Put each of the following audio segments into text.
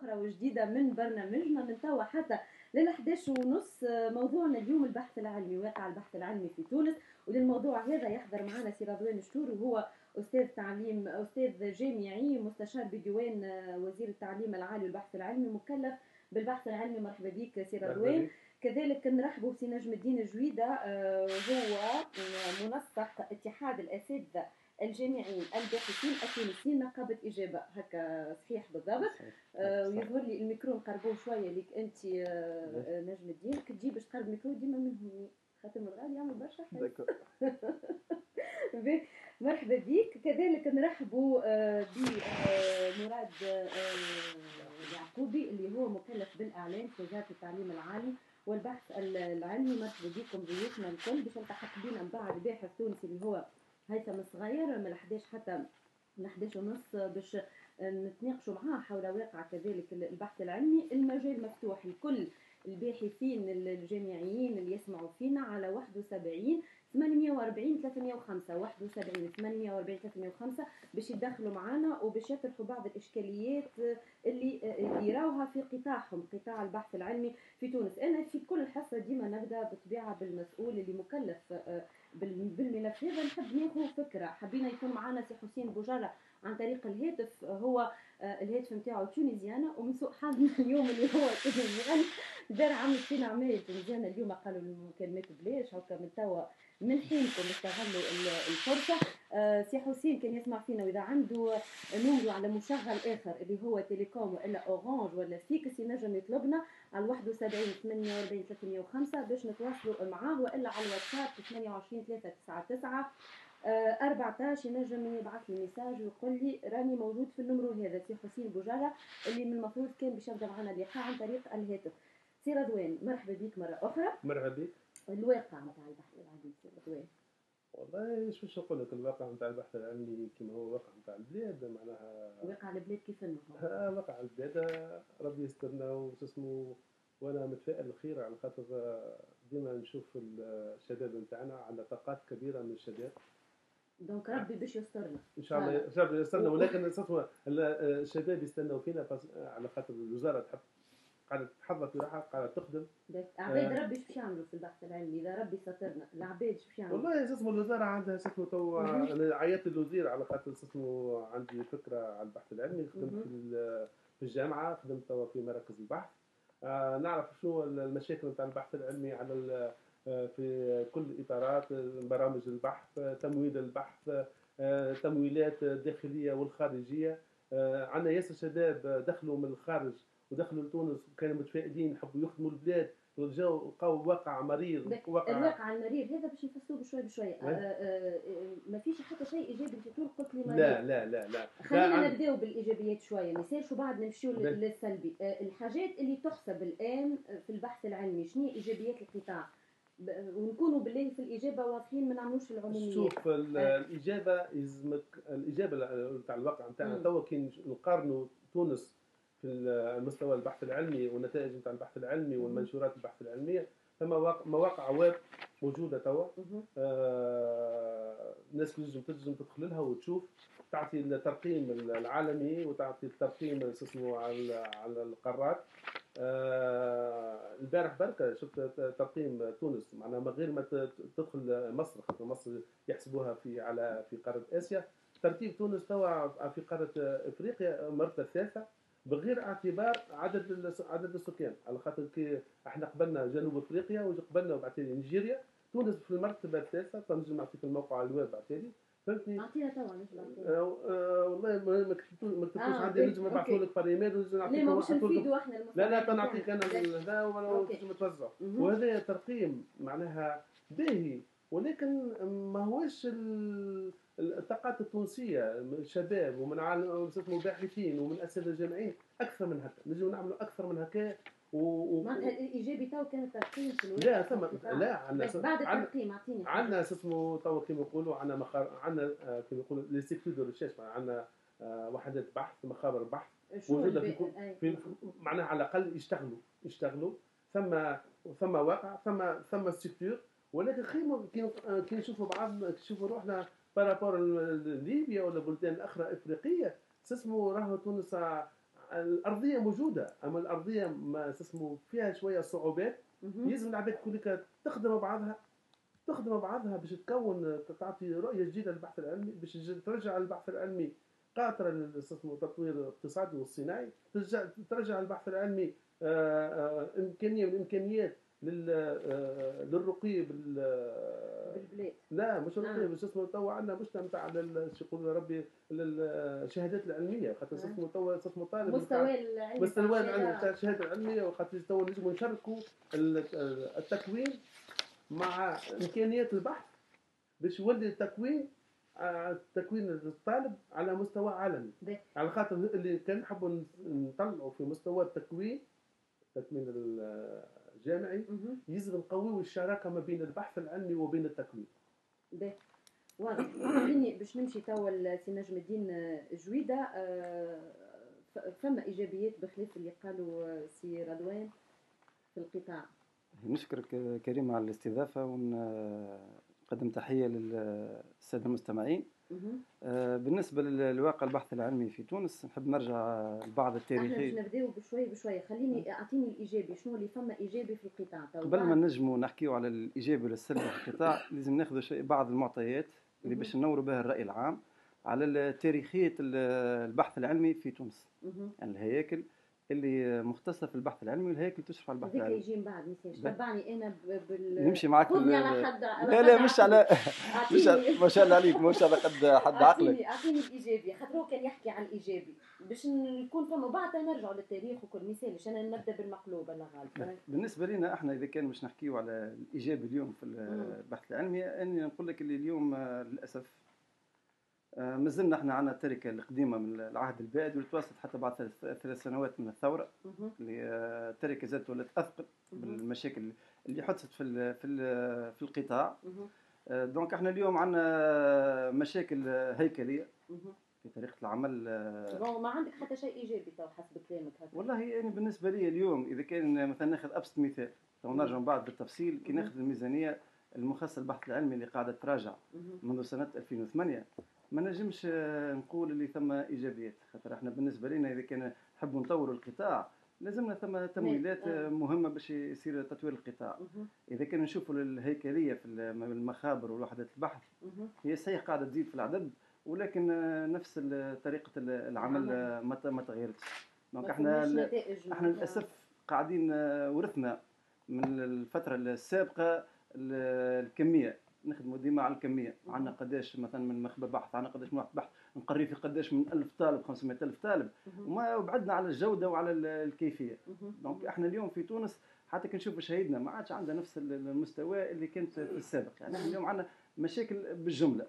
أخرى وجديدة من برنامجنا من توا حتى لل11:30. موضوعنا اليوم البحث العلمي، واقع البحث العلمي في تونس. وللموضوع هذا يحضر معنا سي رضوان شتور، وهو أستاذ جامعي مستشار بديوان وزير التعليم العالي والبحث العلمي، مكلف بالبحث العلمي. مرحبا بك سي رضوان. كذلك نرحبوا بسي نجم الدين الجويدة، هو منسق اتحاد الأساتذة الجامعيين الباحثين التونسيين نقابة إجابة، هكا صحيح بالضبط. ويظهر لي الميكرو نقربوه شوية ليك أنت نجم الدين، كي تجي باش تقرب الميكرو ديما من هوني خاطر من الغالي يعمل برشا حاجة. مرحبا بك. كذلك نرحبوا بمراد يعقوبي اللي هو مكلف بالإعلام في وزارة التعليم العالي والبحث العلمي. مرحبا بكم ضيوفنا الكل. باش نلتحق بينا من بعد باحث تونسي اللي هو هيثم الصغير من 11 حتى من 11:30 باش نتناقشوا معاه حول واقع كذلك البحث العلمي. المجال مفتوح لكل الباحثين الجامعيين اللي يسمعوا فينا على 71 840 305 71 840 305 باش يدخلوا معنا وباش يطرحوا بعض الإشكاليات اللي يراوها في قطاعهم، قطاع البحث العلمي في تونس. أنا في كل حصة ديما نبدأ بطبيعة بالمسؤول اللي مكلف بالملف هذا. نحب ناخذ فكرة، حبينا يكون معنا سي حسين بوجرة عن طريق الهاتف. هو الهاتف نتاعو تونيزيانة، ومن سوء حظنا اليوم اللي هو تونيزيان دار عمل فينا عمايل تونيزيانة اليوم، قالوا المكالمات بلاش هكا من توا من حينكم استغلوا الفرصة. سي حسين كان يسمع فينا، وإذا عنده نمرو على مشغل آخر اللي هو تيليكوم وإلا أورانج ولا فيكس ينجم يطلبنا على 71 48 305 باش نتواصلوا معاه، وإلا على الواتساب 28 399 14 ينجم يبعث لي ميساج ويقول لي راني موجود في النمرو هذا. سي حسين بوجارة اللي من المفروض كان باش يبدا معنا اللقاء عن طريق الهاتف. سي رضوان مرحبا بك مرة أخرى. مرحبا بك. الواقع نتاع البحث العلمي سي رضوان، والله شوش نقول لك، الواقع نتاع البحث العلمي كما هو واقع نتاع البلاد، معناها واقع البلاد كيف انه واقع البلاد ربي يسترنا وش اسمه. وانا متفائل الخير على خاطر ديما نشوف الشباب نتاعنا على طاقات كبيره من الشباب. دونك ربي باش يسترنا ان شاء الله، ربي يسترنا. ولكن الشباب يستناو فينا على خاطر الوزاره تحب قاعده تحضر في روحها، قاعده تخدم. عباد ربي ايش باش يعملوا في البحث العلمي اذا ربي سترنا؟ العباد ايش باش يعملوا؟ والله اسمه الوزاره عندها اسمه تو. انا عيطت للوزير على خاطر اسمه عندي فكره على البحث العلمي. خدمت في الجامعه، خدمت تو في مراكز البحث. نعرف شنو المشاكل نتاع البحث العلمي على في كل اطارات برامج البحث، تمويل البحث، تمويلات الداخليه والخارجيه. عندنا ياسر شباب دخلوا من الخارج ودخلوا لتونس وكانوا متفائلين يحبوا يخدموا البلاد، ورجعوا لقاو واقع مرير. الواقع المرير هذا باش نفسروه بشوي بشوي. ما فيش حتى شيء ايجابي في طول قلت لي مرير. لا خلينا نبداو بالايجابيات شويه، ما يصيرش وبعد نمشيو للسلبي. الحاجات اللي تحسب الان في البحث العلمي، شنو ايجابيات القطاع؟ ونكونوا بالله في الاجابه واضحين، ما نعملوش العموميات. شوف الاجابه يلزمك، الاجابه نتاع الواقع نتاعنا توا كي نقارنوا تونس في المستوى البحث العلمي والنتائج نتاع البحث العلمي والمنشورات البحث العلميه، ثم مواقع ويب موجوده توا. الناس تنجم تدخل لها وتشوف، تعطي الترقيم العالمي وتعطي الترقيم اسمه على القارات. البارح بركة شفت ترقيم تونس، معناها من غير ما تدخل مصر، خاطر مصر يحسبوها في قارة آسيا. ترتيب تونس توا في قارة افريقيا المرتبة الثالثة بغير اعتبار عدد السكان، على خاطر كي احنا قبلنا جنوب افريقيا وقبلنا وبعدين نيجيريا. تونس في المرتبة الثالثة. تنجم نعطيك الموقع على الويب بعتالي، فهمتني؟ اعطيها توا والله ما كتبتوش عندي، نجم نبعثوا لك بار ايميل ونجم نعطيك واحد. لا تنعطيك انا هذا ولا تنجم توزع. وهذا ترقيم معناها باهي، ولكن ما هوش الطاقات التونسيه، الشباب ومن باحثين ومن اساتذه جامعيين اكثر من هكا. نجم نعملوا اكثر من هكا. معناتها الايجابي تو كان الترقيم في الوقت. لا ثم لا عندنا بعد الترقيم اعطيني عندنا اسمه تو كيما يقولوا عندنا عندنا كيما يقولوا لي سيكتور دو ريشيرش، عندنا وحدات بحث، مخابر بحث موجوده في معناها على الاقل يشتغلوا. ثم واقع، ثم سيكتور. ولكن خير كي نشوفوا بعض، نشوفوا روحنا بارابور ليبيا ولا بلدان اخرى افريقيه، اسمه راهو تونس الارضيه موجوده، اما الارضيه ما اسمه فيها شويه صعوبات. يلزم العباد كلها تخدم بعضها باش تكون تعطي رؤيه جديده للبحث العلمي، باش ترجع البحث العلمي قاطره للتطوير الاقتصادي والصناعي، ترجع البحث العلمي امكانيه من الامكانيات للرقي بالبلاد. لا مش رقي باش اسمه تو عندنا مجتمع تاع شو يقول ربي الشهادات العلميه، خاطر اسمه تو اسمه طالب مستوى العلمي تاع الشهاده العلميه، وخاطر تو نجموا نشاركوا التكوين مع امكانيات البحث باش يولي تكوين الطالب على مستوى عالمي. على خاطر اللي كان نحبوا نطلعوا في مستوى التكوين الجامعي، يلزم نقويوا الشراكه ما بين البحث العلمي وبين التكوين. واضح. خليني باش نمشي توا سي نجم الدين جويده. فما ايجابيات بخلاف اللي قالوا سي رضوان في القطاع. نشكرك كريم على الاستضافه، ونقدم تحيه للساده المستمعين. بالنسبه للواقع البحث العلمي في تونس، نحب نرجع لبعض التاريخي. احنا باش نبداو بشويه. خليني اعطيني الايجابي، شنو اللي فما ايجابي في القطاع تو؟ قبل ما نجموا نحكيو على الايجابي والسلبي في القطاع، لازم ناخذ بعض المعطيات اللي باش نوروا بها الراي العام على تاريخيه البحث العلمي في تونس. يعني الهياكل اللي مختصه في البحث العلمي، والهياكل تشرف على البحث العلمي. يجي من بعد مثال تبعني انا نمشي معك خذني على حد. لا مش على مش ما شاء الله عليك، مش على حد عقلك. اعطيني الايجابي، خاطر هو كان يحكي عن الايجابي باش نكون فما، بعدها نرجعوا للتاريخ وكل مثال. انا نبدا بالمقلوب الله غالب. بالنسبه لنا احنا اذا كان باش نحكيو على الايجابي اليوم في البحث العلمي، اني نقول لك اللي اليوم للاسف مازلنا احنا عندنا التركه القديمه من العهد البائد، واللي توصلت حتى بعد 3 سنوات من الثوره، اللي التركه زادت ولات اثقل بالمشاكل اللي حدثت في القطاع. دونك احنا اليوم عندنا مشاكل هيكليه في طريقه العمل. ما عندك حتى شيء ايجابي تو حسب كلامك هذا؟ والله يعني بالنسبه لي اليوم اذا كان مثلا ناخذ ابسط مثال، لو نرجع من بعد بالتفصيل، كي ناخذ الميزانيه المخصصه للبحث العلمي اللي قاعده تراجع منذ سنه 2008، ما نجمش نقول اللي ثم ايجابيات. خاطر احنا بالنسبه لنا اذا كان نحبوا نطوروا القطاع، لازمنا ثم تمويلات مهمه باش يصير تطوير القطاع. اذا كان نشوفوا الهيكليه في المخابر ووحدات البحث، هي صحيح قاعده تزيد في العدد، ولكن نفس طريقه العمل ما تغيرتش. دونك احنا للاسف قاعدين ورثنا من الفتره السابقه الكميه، نخدموا ديما على الكميه. عندنا قداش مثلا من مخبر بحث، عندنا قداش من بحث نقري في قداش من 1000 طالب 500,000 طالب، وما بعدنا على الجوده وعلى الكيفيه. دونك احنا اليوم في تونس حتى كي نشوف شهيدنا ما عادش عندنا نفس المستوى اللي كانت في السابق. يعني احنا اليوم عندنا مشاكل بالجمله.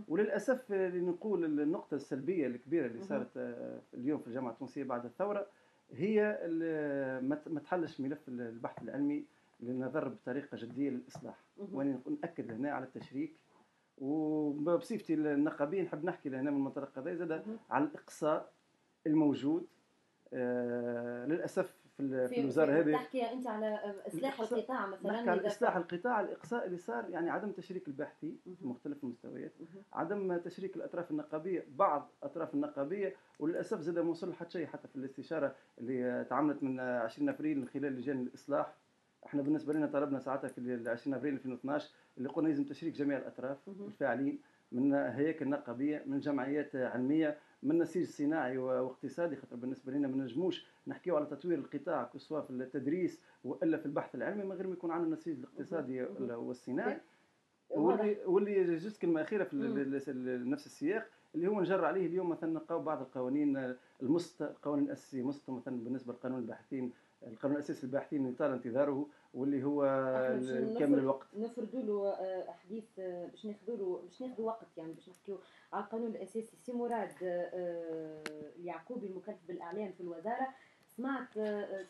وللاسف نقول النقطه السلبيه الكبيره اللي صارت اليوم في الجامعه التونسيه بعد الثوره، هي ما تحلش ملف البحث العلمي للنظر بطريقه جديه للاصلاح. وانا ناكد هنا على التشريك، وبصفتي النقابيه نحب نحكي هنا من المنطقه هذه زاد على الاقصاء الموجود للاسف في الوزاره هذه. تحكي انت على اصلاح القطاع مثلا؟ نحكي على اصلاح القطاع، الاقصاء اللي صار، يعني عدم تشريك الباحثين في مختلف المستويات، عدم تشريك الاطراف النقابيه، بعض اطراف النقابيه، وللاسف زاد ما وصل حتى شيء حتى في الاستشاره اللي تعاملت من 20 ابريل من خلال لجان الاصلاح. احنا بالنسبه لنا طلبنا ساعتها في 20 ابريل 2012 اللي قلنا لازم تشريك جميع الاطراف الفاعلين، من هياكل نقابيه، من جمعيات علميه، من نسيج صناعي واقتصادي. خاطر بالنسبه لنا ما نجموش نحكيو على تطوير القطاع سواء في التدريس والا في البحث العلمي من غير ما يكون عندنا النسيج الاقتصادي والصناعي. واللي جزء كلمه اخيره في نفس السياق اللي هو نجر عليه اليوم، مثلا نلقاو بعض القوانين القوانين الاساسيه مسطه، مثلا بالنسبه لقانون الباحثين، القانون الاساسي للباحثين اللي طال انتظاره واللي هو كامل الوقت. نفرضوا له حديث باش ناخذوا وقت، يعني باش نحكيو على القانون الاساسي. سي مراد اليعقوبي المكلف بالاعلام في الوزاره، سمعت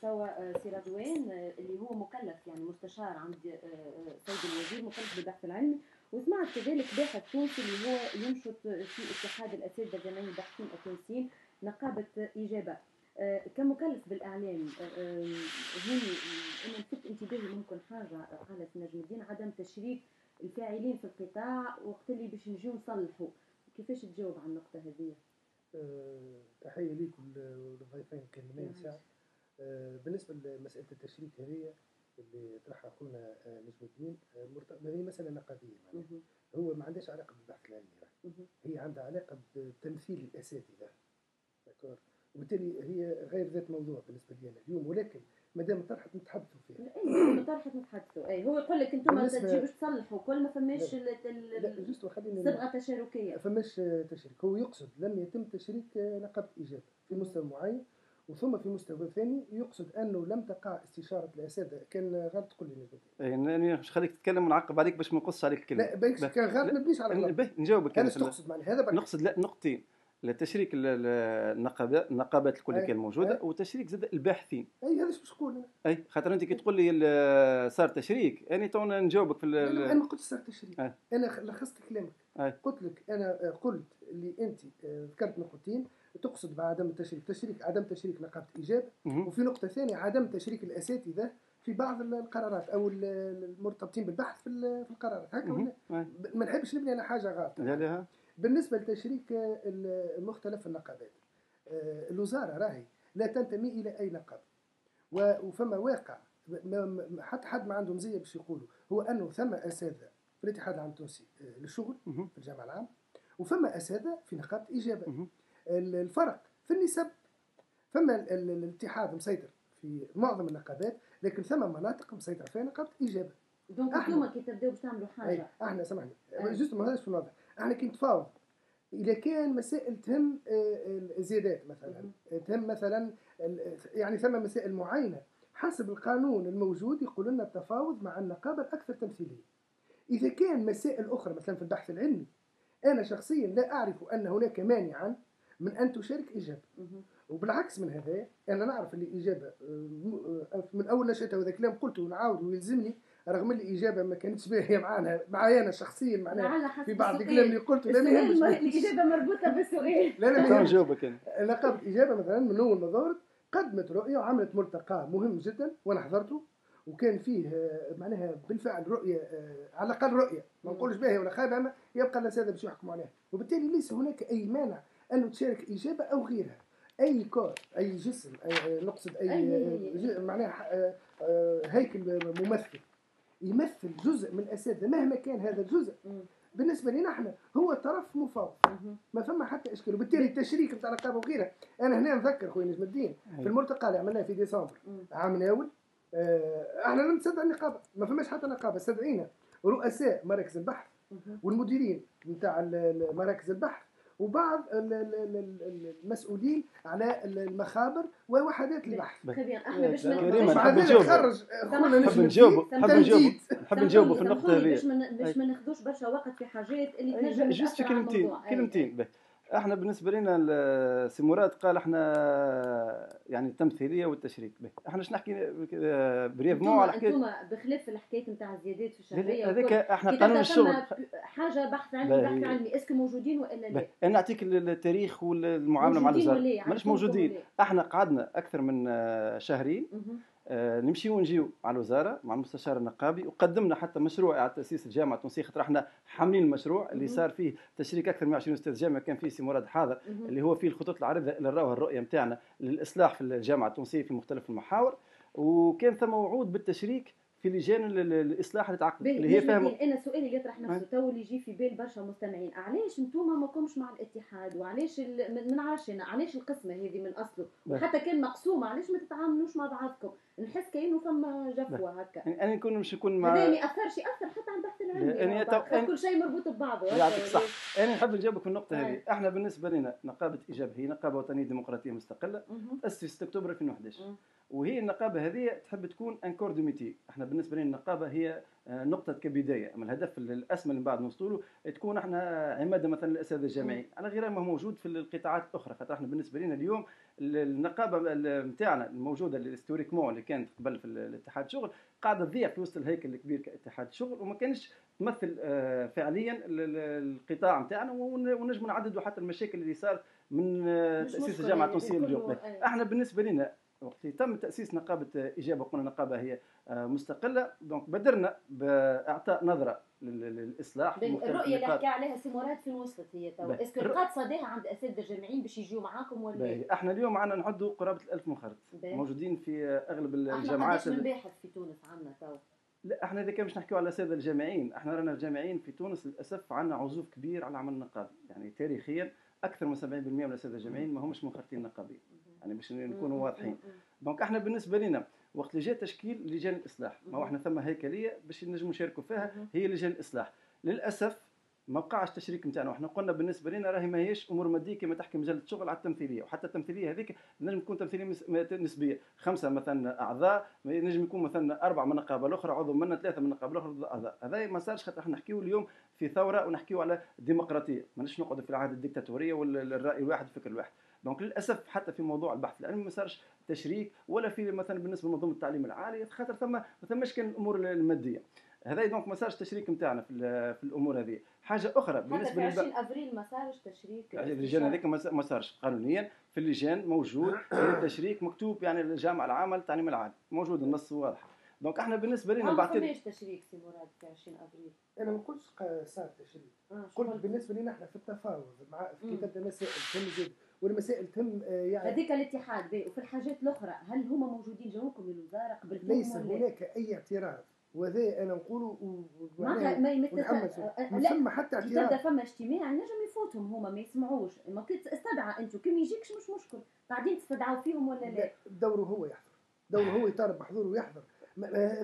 توا سي رضوان اللي هو مكلف يعني مستشار عند سيد الوزير مكلف بالبحث العلمي، وسمعت كذلك باحث تونسي اللي هو ينشط في اتحاد الاساتذه الجامعيين الباحثين التونسيين نقابه اجابه. كمكلف بالاعلام هوني انا لفت انتباهي ممكن حاجه قالت نجم الدين، عدم تشريك الفاعلين في القطاع وقت اللي باش نجيو نصلحوا. كيفاش تجاوب على النقطه هذه؟ تحية ليك والضيفين الكريمين ساعة. بالنسبة لمسألة التشريك هذه اللي طرحها أخونا نجم الدين، هي مسألة نقدية معناها. هو ما عندهاش علاقة بالبحث العلمي، هي عندها علاقة بتمثيل الأساتذة، وبالتالي هي غير ذات موضوع بالنسبة لي أنا اليوم، ولكن ما دام طرحت نتحدثوا فيها. اي طرحت نتحدثوا، اي هو يقول لك انتم ما تجيبوش تصلحوا كل ما فماش الصبغه التشاركيه، فماش تشريك. هو يقصد لم يتم تشريك نقابة إجابة في مستوى معين، وثم في مستوى ثاني يقصد انه لم تقع استشاره الاساتذه. كان غلط تقول لي نجم. يعني مش خليك تتكلم ونعقب عليك باش ما نقصش عليك الكلمه. لا باش كان غلط ما نبنيش على غلط. نجاوبك انا تقصد معناها هذا نقصد لا نقطتين، التشريك النقابات الكل اللي كان موجوده، وتشريك زاد الباحثين. اي هذا باش نقول اي خاطر انت كي تقول لي صار تشريك، انا تو نجاوبك في انا ما قلتش صار تشريك. انا لخصت كلامك. قلت لك انا قلت اللي انت ذكرت نقطتين تقصد بعدم التشريك، عدم تشريك نقابه اجابه، وفي نقطه ثانيه عدم تشريك الاساتذه في بعض القرارات او المرتبطين بالبحث في القرارات. هكا ولا ما نحبش نبني انا حاجه غلط. بالنسبه لتشريك مختلف النقابات، الوزاره راهي لا تنتمي الى اي نقابه، وفما واقع حتى حد ما عنده مزيه باش يقولوا هو انه ثم اساتذه في الاتحاد العام التونسي للشغل في الجامعه العام، وفما اساتذه في نقابه اجابه. الفرق في النسب، فما الاتحاد مسيطر في معظم النقابات، لكن ثم مناطق مسيطر فيها نقابه اجابه. دونك انتم كي تبداو باش تعملوا حاجه، احنا سامحني جوست ما هذاش في الواضح، احنا كي نتفاوض اذا كان مسائل تهم الزيادات مثلا، تهم مثلا يعني ثم مسائل معينه حسب القانون الموجود يقول لنا التفاوض مع النقابه الاكثر تمثيليه. اذا كان مسائل اخرى مثلا في البحث العلمي، انا شخصيا لا اعرف ان هناك مانعا من ان تشارك اجابه، وبالعكس من هذا انا نعرف اللي اجابه من اول نشأتها، وهذا كلام قلته ونعاود ويلزمني، رغم اللي اجابه ما كانتش باهيه معايا انا شخصيا معناها في بعض الكلام اللي قلته. لا ما الاجابه مربوطه بالسؤال. لا نجاوبك انا. نقابه اجابه مثلا من اول ما ظهرت قدمت رؤيه وعملت ملتقى مهم جدا وانا حضرته، وكان فيه معناها بالفعل رؤيه، على الاقل رؤيه ما نقولش باهيه ولا خايبه، اما يبقى الاساتذه باش يحكموا عليها، وبالتالي ليس هناك اي مانع انه تشارك اجابه او غيرها. اي كور، اي جسم، نقصد اي معناها هيكل ممثل يمثل جزء من الاساتذه مهما كان هذا الجزء، بالنسبه لنا احنا هو طرف مفاوض، ما فما حتى اشكال. وبالتالي التشريك بتاع النقابه وغيرها، انا هنا نذكر خويا نجم الدين في الملتقى اللي عملناه في ديسمبر عام ناول، احنا لم نستدعي النقابه، ما فماش حتى نقابه، استدعينا رؤساء مراكز البحث والمديرين نتاع مراكز البحث وبعض المسؤولين على المخابر ووحدات البحث. احنا باش نخرج اخونا نحب نجاوبوا في النقطه هذه باش ما ناخذوش برشا وقت في حاجات اللي تنجم جست كلمتين. احنا بالنسبه لنا سي مراد قال احنا يعني التمثيليه والتشريك. احنا اش نحكي بريفمون على حكايه انتم بخلاف الحكايه نتاع الزيادات في الشهريه هذاك احنا قانون الشغل حاجه بحث علمي اسكو موجودين ولا لا؟ انا نعطيك التاريخ والمعامله مع الوزاره ماناش موجودين. احنا قعدنا اكثر من شهرين نمشي ونجيو على الوزاره مع المستشار النقابي، وقدمنا حتى مشروع على تاسيس الجامعه التونسيه، خاطر احنا حاملين المشروع اللي صار فيه تشريك اكثر من 20 استاذ جامعه، كان فيه سي مراد حاضر اللي هو فيه الخطوط العريضه اللي نراوها الرؤيه نتاعنا للاصلاح في الجامعه التونسيه في مختلف المحاور، وكان ثم وعود بالتشريك في لجان الاصلاح اللي تعقد اللي هي فاهمه. انا سؤالي اللي يطرح نفسه تو اللي يجي في بال برشا مستمعين، علاش انتم ما كومش مع الاتحاد، وعلاش ما نعرفش علاش القسمه هذه من اصله، وحتى كان مقسومه علاش ما تتعاملوش مع بعضكم؟ نحس كانه فما جفوه هكا. يعني انا نكون مش نكون مع هذا ما ياثرش حتى على البحث العلمي، كل شيء مربوط ببعضه. يعطيك صح. انا نحب نجاوبك في النقطه هذه. احنا بالنسبه لنا نقابه اجابه هي نقابه وطنيه ديمقراطيه مستقله تاسست 6 اكتوبر 2011، وهي النقابه هذه تحب تكون ان كور دو ميتي. احنا بالنسبه لنا النقابه هي نقطه كبدايه، اما الهدف الاسمى اللي بعد نوصلوا له تكون احنا عماده مثلا الاساتذه الجامعيين على غير ما هو موجود في القطاعات الاخرى. خاطر احنا بالنسبه لنا اليوم النقابه نتاعنا الموجوده الهستوريكمون اللي كانت قبل في الاتحاد الشغل قاعده تضيع في وسط الهيكل الكبير كاتحاد الشغل، وما كانش تمثل فعليا القطاع نتاعنا، ونجم نعددوا حتى المشاكل اللي صارت من تاسيس الجامعه التونسيه اليوم. احنا بالنسبه لنا وقت تم تاسيس نقابه اجابه، قلنا نقابه هي مستقله، دونك بدرنا باعطاء نظره للاصلاح في مختلف الرؤيه اللي النقاط. حكى عليها سي مراد فين وصلت هي توا؟ اسكو لقات صداها عند اساتذه جامعيين باش يجيو معاكم ولا؟ باهي. احنا اليوم عندنا نعدوا قرابه 1000 منخرط موجودين في اغلب احنا الجامعات. قداش من باحث في تونس عندنا توا؟ لا احنا اذا كان باش نحكيو على الاساتذه الجامعيين، احنا رانا الجامعيين في تونس للاسف عندنا عزوف كبير على العمل النقابي، يعني تاريخيا اكثر من 70% من الاساتذه الجامعيين ما همش منخرطين نقابيين، يعني باش نكونوا واضحين. دونك احنا بالنسبه لنا وقت اللي جاء تشكيل لجان الاصلاح، ما هو احنا ثم هيكليه باش نجموا نشاركوا فيها هي لجان الاصلاح. للاسف ما بقاش التشريك نتاعنا، وحنا قلنا بالنسبه لنا راهي ماهيش امور ماديه كما تحكي مجله الشغل على التمثيليه، وحتى التمثيليه هذيك نجم تكون تمثيليه نسبيه، 5 مثلا اعضاء، نجم يكون مثلا 4 من النقابه الاخرى عضو منا، 3 من النقابه الاخرى اعضاء. هذا ما صارش، خاطر احنا نحكيو اليوم في ثوره ونحكيو على ديمقراطيه، ماناش نقعدوا في العهد الديكتاتوريه والراي الواحد الفكر الواحد. دونك للاسف حتى في موضوع البحث العلمي ما صارش تشريك، ولا في مثلا بالنسبه لمنظومه التعليم العالي، خاطر ما ثماش كان الامور الماديه. هذا دونك ما صارش تشريك نتاعنا في الامور هذه. حاجه اخرى بالنسبه حتى في 20 افريل ما صارش تشريك، يعني اللجان هذيك ما صارش قانونيا. في اللجان موجود التشريك مكتوب، يعني الجامعه العامه للتعليم العالي موجود النص واضح. دونك احنا بالنسبه لنا ما فماش تشريك سي مراد في 20 افريل. انا ما نقولش صار تشريك، قلت بالنسبه لنا احنا في التفاوض مع في كذا مسائل تم زيد، والمسائل تم يعني هذيك الاتحاد باهي. وفي الحاجات الاخرى هل هما موجودين جاوكم للوزاره قبلتهم؟ ليس هناك اي اعتراض، وهذا انا نقوله ما ثم حتى اعتراض. تبدا فما اجتماع نجم يفوتهم هما ما يسمعوش، ما كنت استدعى انتم كي ما يجيكش مش مشكل، قاعدين تستدعوا فيهم ولا لا؟ دوره هو يحضر، دوره هو يطالب بحضور ويحضر.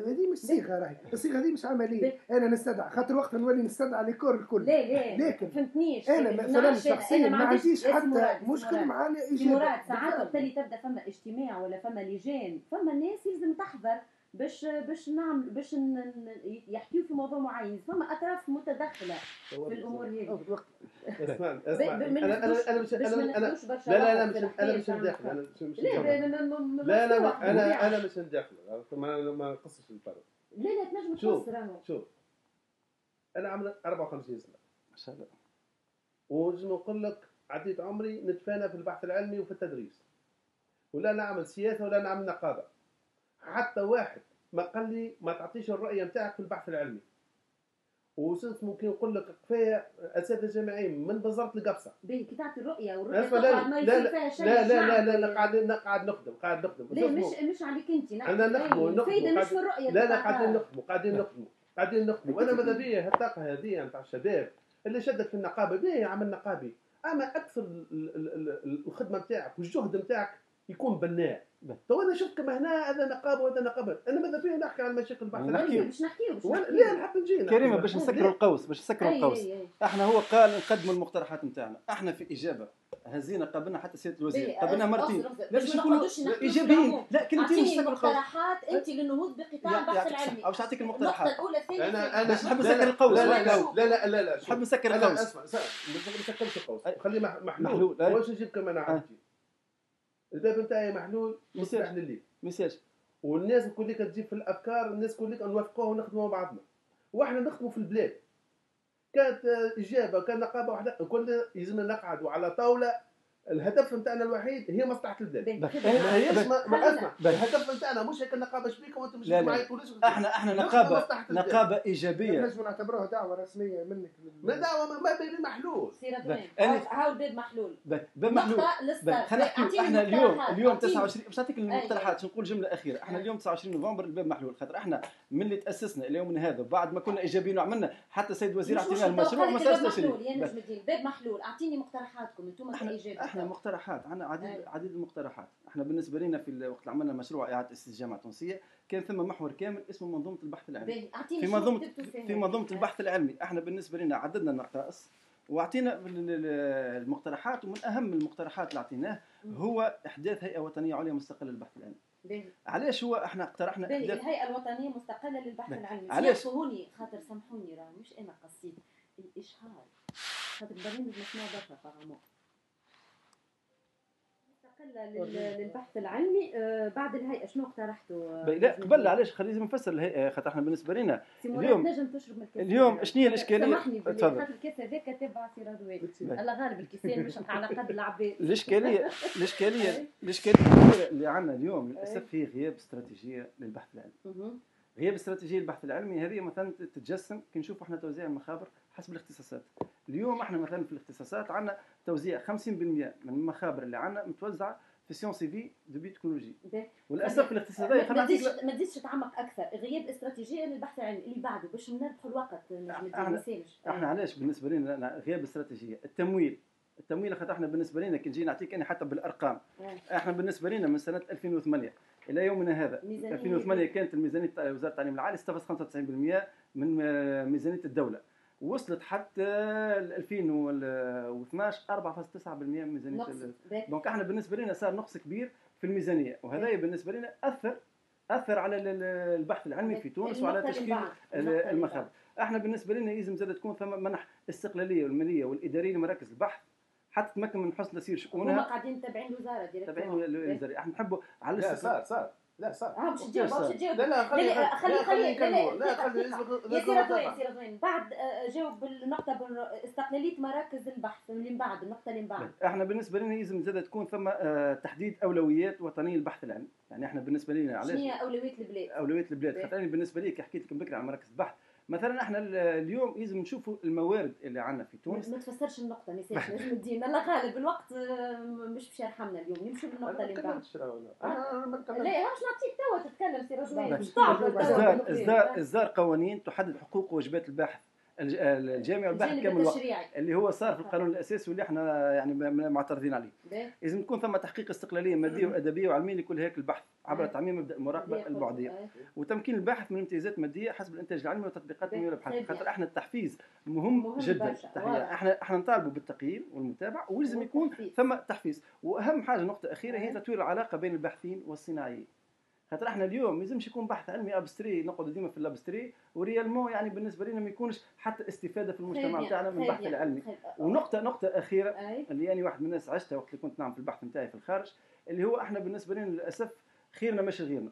هذه مش صيغه، راهي الصيغه هذه مش عمليه. انا نستدعى خاطر وقت نولي نستدعى لكور الكل. لا لكن فهمتنيش انا مثلا شخصيا ما عنديش حتى مشكل معانا اجابه. مراد ساعات وقت اللي تبدا فما اجتماع ولا فما لجان، فما ناس يلزم تحضر باش نعمل باش يحكيوا في موضوع معين، فما اطراف متدخله في الامور هذه. اسمع انا مش انا مش نداخل، انا مش نداخل، ما نقصش الفرق. لا تنجم تفسر. شوف انا عمري 54 سنه ما شاء الله، ونجم نقول لك عديت عمري نتفانى في البحث العلمي وفي التدريس، ولا نعمل سياسه ولا نعمل نقابه. حتى واحد ما قال لي ما تعطيش الرؤيه نتاعك في البحث العلمي، وسنس ممكن نقول لك كفايه اساتذه جامعيين من بزره القفصه باهي كي تعطي الرؤيه ما يصير فيها شيء. لا قاعد نخدم لا مش عليك انت. انا نخدم الفايده مش في الرؤيه. لا قاعدين نخدم وانا ماذا بيا الطاقه هذه نتاع الشباب اللي شدت في النقابه باهي عمل نقابي، اما اكثر الخدمه نتاعك والجهد نتاعك يكون بناء. تو انا شفت كما هنا هذا نقابه وهذا نقابه، انا ماذا بيا نحكي على مشاكل البحث العلمي باش نحكيو لا نحب نجي كريمه باش نسكروا القوس احنا هو قال نقدموا المقترحات نتاعنا. احنا في اجابه هزينا قابلنا حتى سياده الوزير قابلنا مرتين، باش نكونوا ايجابيين. لا كلمتين اعطيني المقترحات انت للنهوض بقطاع البحث العلمي. باش نعطيك المقترحات النقطه الاولى انا باش نحب نسكر القوس. لا نحب نسكر القوس. اسمع ما نسكرش القوس، خليه محلول. واش نجيب كما انا عرفتي الباب نتاعي محلول مصباح لليل ميساج، والناس كلها تجيب في الافكار، الناس كلها نوافقوها ونخدموا مع بعضنا، واحنا نخدموا في البلاد. كانت اجابه كان نقابه واحده كلنا يلزمنا نقعدوا على طاوله، الهدف نتاعنا الوحيد هي مصلحه البلاد. ما هيش اسمع الهدف نتاعنا مش هيك النقابه شبيكه وانت مش معايا بوليس. احنا نقابه ايجابيه. لازم نعتبروها دعوه رسميه منك. ما دعوه ما بين محلول. هاو الباب محلول. باب محلول. خلينا نحكي احنا اليوم 29 باش نعطيك المقترحات. نقول جمله اخيره. احنا اليوم 29 نوفمبر الباب محلول، خاطر احنا من اللي تاسسنا الى يومنا هذا بعد ما كنا ايجابيين وعملنا حتى السيد وزير اعطينا المشروع ما صارش تشريع. يا نجم الدين باب محلول، اعطيني مقترحاتكم انتم كايجابي. احنا مقترحات عندنا عديد المقترحات. احنا بالنسبه لنا في وقت اللي عملنا مشروع اعاده تاسيس الجامعه التونسيه كان ثم محور كامل اسمه منظومه البحث العلمي. في منظومه البحث العلمي احنا بالنسبه لنا عددنا النقائص واعطينا المقترحات، ومن اهم المقترحات اللي اعطيناه هو احداث هيئه وطنيه عليا مستقله للبحث العلمي. علاش هو احنا اقترحنا احداث الهيئه الوطنيه مستقله للبحث العلمي؟ علاش هوني خاطر سامحوني راه مش انا قصيت الاشهار، خاطر برنامج مسموع برشا فهموا للبحث العلمي. بعد الهيئه شنو اقترحتوا؟ لا قبل علاش خلينا نفسر الهيئه، خاطر احنا بالنسبه لنا اليوم نجم تشرب من الكاس. اليوم شنو هي الاشكاليه؟ سامحني خاطر الكاس هذاك تبع سي رضوان الله غالب الكيسين مش على قد العباد. الاشكاليه اللي عندنا اليوم للاسف هي غياب استراتيجيه للبحث العلمي. غياب استراتيجيه البحث العلمي هذه مثلا تتجسم كي نشوفوا احنا توزيع المخابر حسب الاختصاصات. اليوم احنا مثلا في الاختصاصات عندنا توزيع 50% من المخابر اللي عندنا متوزعه في سيون سيفي دو بيوتكنولوجي. وللاسف في الاختصاصات ما تزيدش تتعمق اكثر. غياب استراتيجيه للبحث العلمي اللي بعده باش نربحوا الوقت. احنا علاش بالنسبه لنا غياب استراتيجيه التمويل خاطر احنا بالنسبه لنا كي نجي نعطيك انا حتى بالارقام. احنا بالنسبه لنا من سنه 2008 الى يومنا هذا 2008 كانت الميزانيه وزاره التعليم العالي استفادت 95% من ميزانيه الدوله، وصلت حتى 2012 4.9% من ميزانيه دونك احنا بالنسبه لنا صار نقص كبير في الميزانيه، وهذا بالنسبه لنا اثر على البحث العلمي في تونس وعلى تشكيل المخابر. احنا بالنسبه لنا لازم زاد تكون ثم منح استقلاليه والماليه والاداريه لمراكز البحث حتى تمكن من حسن تسيير شؤونها. هما قاعدين تابعين الوزاره تابعين الوزاره. احنا نحبوا على لا صار باش تجاوب لا خلي نكملوا. لا خلي يا سير بعد جاوب بالنقطه استقلاليه مراكز البحث اللي من بعد النقطه اللي من بعد. احنا بالنسبه لنا لازم زاد تكون ثم تحديد اولويات وطنيه للبحث العلمي. يعني احنا بالنسبه لنا علاش شنو هي اولويات البلاد؟ اولويات البلاد خاطر بالنسبه لي كي حكيت لكم بكري على مراكز البحث مثلا احنا اليوم لازم نشوفوا الموارد اللي عندنا في تونس. ما تفسرش النقطه نسيت لازم الدين الله غالب الوقت مش باش يرحمنا اليوم نمشي للنقطه اللي بعد. لا مش نعطيك توا تتكلم سي رجل. اصدار قوانين تحدد حقوق وواجبات الباحث الجامعي والباحث كامل الوقت اللي هو صار في القانون الاساسي واللي احنا يعني معترضين عليه. لازم تكون ثم تحقيق استقلاليه ماديه وادبيه وعلميه لكل هيك البحث عبر تعميم مبدا المراقبه البعديه وتمكين الباحث من امتيازات ماديه حسب الانتاج العلمي وتطبيقات التنميه والابحاث. خاطر احنا التحفيز مهم جدا. احنا نطالبوا بالتقييم والمتابعه ولازم يكون ثم تحفيز. واهم حاجه نقطه اخيره هي تطوير العلاقه بين الباحثين والصناعيين. خاطر احنا اليوم ما لازمش يكون بحث علمي ابستري نقعدوا ديما في الابستري وريالمون يعني بالنسبه لنا ما يكونش حتى استفاده في المجتمع تاعنا من البحث العلمي. ونقطه اخيره اللي انا واحد من الناس عشتها وقت اللي كنت نعمل في البحث نتاعي في الخارج اللي هو احنا بالنسبه لنا للاسف خيرنا مش غيرنا.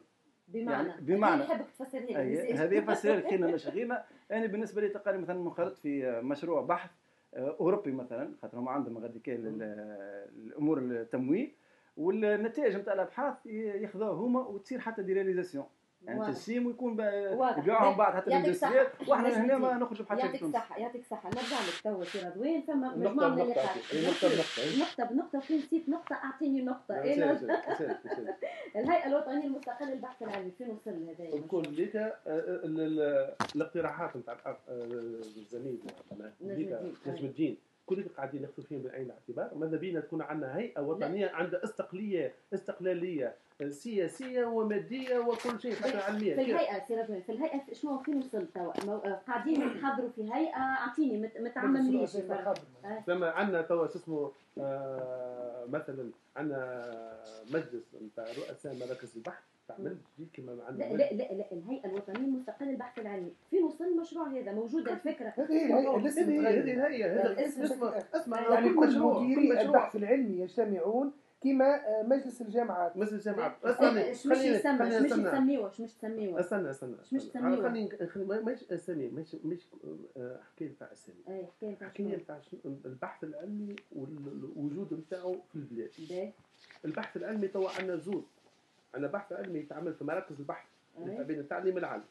بمعنى نحبك تفسرها لي. هذه فسر خيرنا مش غيرنا. انا بالنسبه لي تقريبا مثلا منخرط في مشروع بحث اوروبي مثلا خاطر هم عندهم غادي كاين الامور التمويل والنتائج نتاع الابحاث ياخذوها هما وتصير حتى دي رياليزاسيون يعني تسليم ويكون يبيعوهم بعد حتى للمدرسيات واحنا هنا ما نخرجوا بحاجه. يعطيك صحه نرجع لك توا سي رضوان ثم مجموعه من اللقاءات نقطه في نسيت نقطه اعطيني نقطه. الهيئه الوطنيه المستقله للبحث العلمي فين وصل لهذا؟ نقول لك الاقتراحات نتاع الزميل نجم الدين كل قاعدين ناخذ فيهم بعين الاعتبار. ماذا بينا تكون عندنا هيئه وطنيه عندها استقلاليه سياسيه وماديه وكل شيء حتى علميه. في الهيئه سي في الهيئه شنو فين وصل توا؟ قاعدين نحضروا في هيئه اعطيني ما تعممليش. ثم عندنا توا اسمه مثلا عندنا مجلس نتاع رؤساء مراكز البحث تعمل كما عندنا لا الهيئه الوطنيه المستقله للبحث العلمي فين وصل المشروع هذا؟ موجوده الفكره. هذه الهيئه هذا اسمع يعني كل مديري البحث العلمي يجتمعون كما مجلس الجامعات. خلينا استنى مش اسامي مش حكايه تاع اسامي حكايه تاع البحث العلمي والوجود نتاعو في البلاد. البحث العلمي توا عندنا زود. عندنا بحث علمي يتعمل في مراكز البحث تابعين التعليم العالي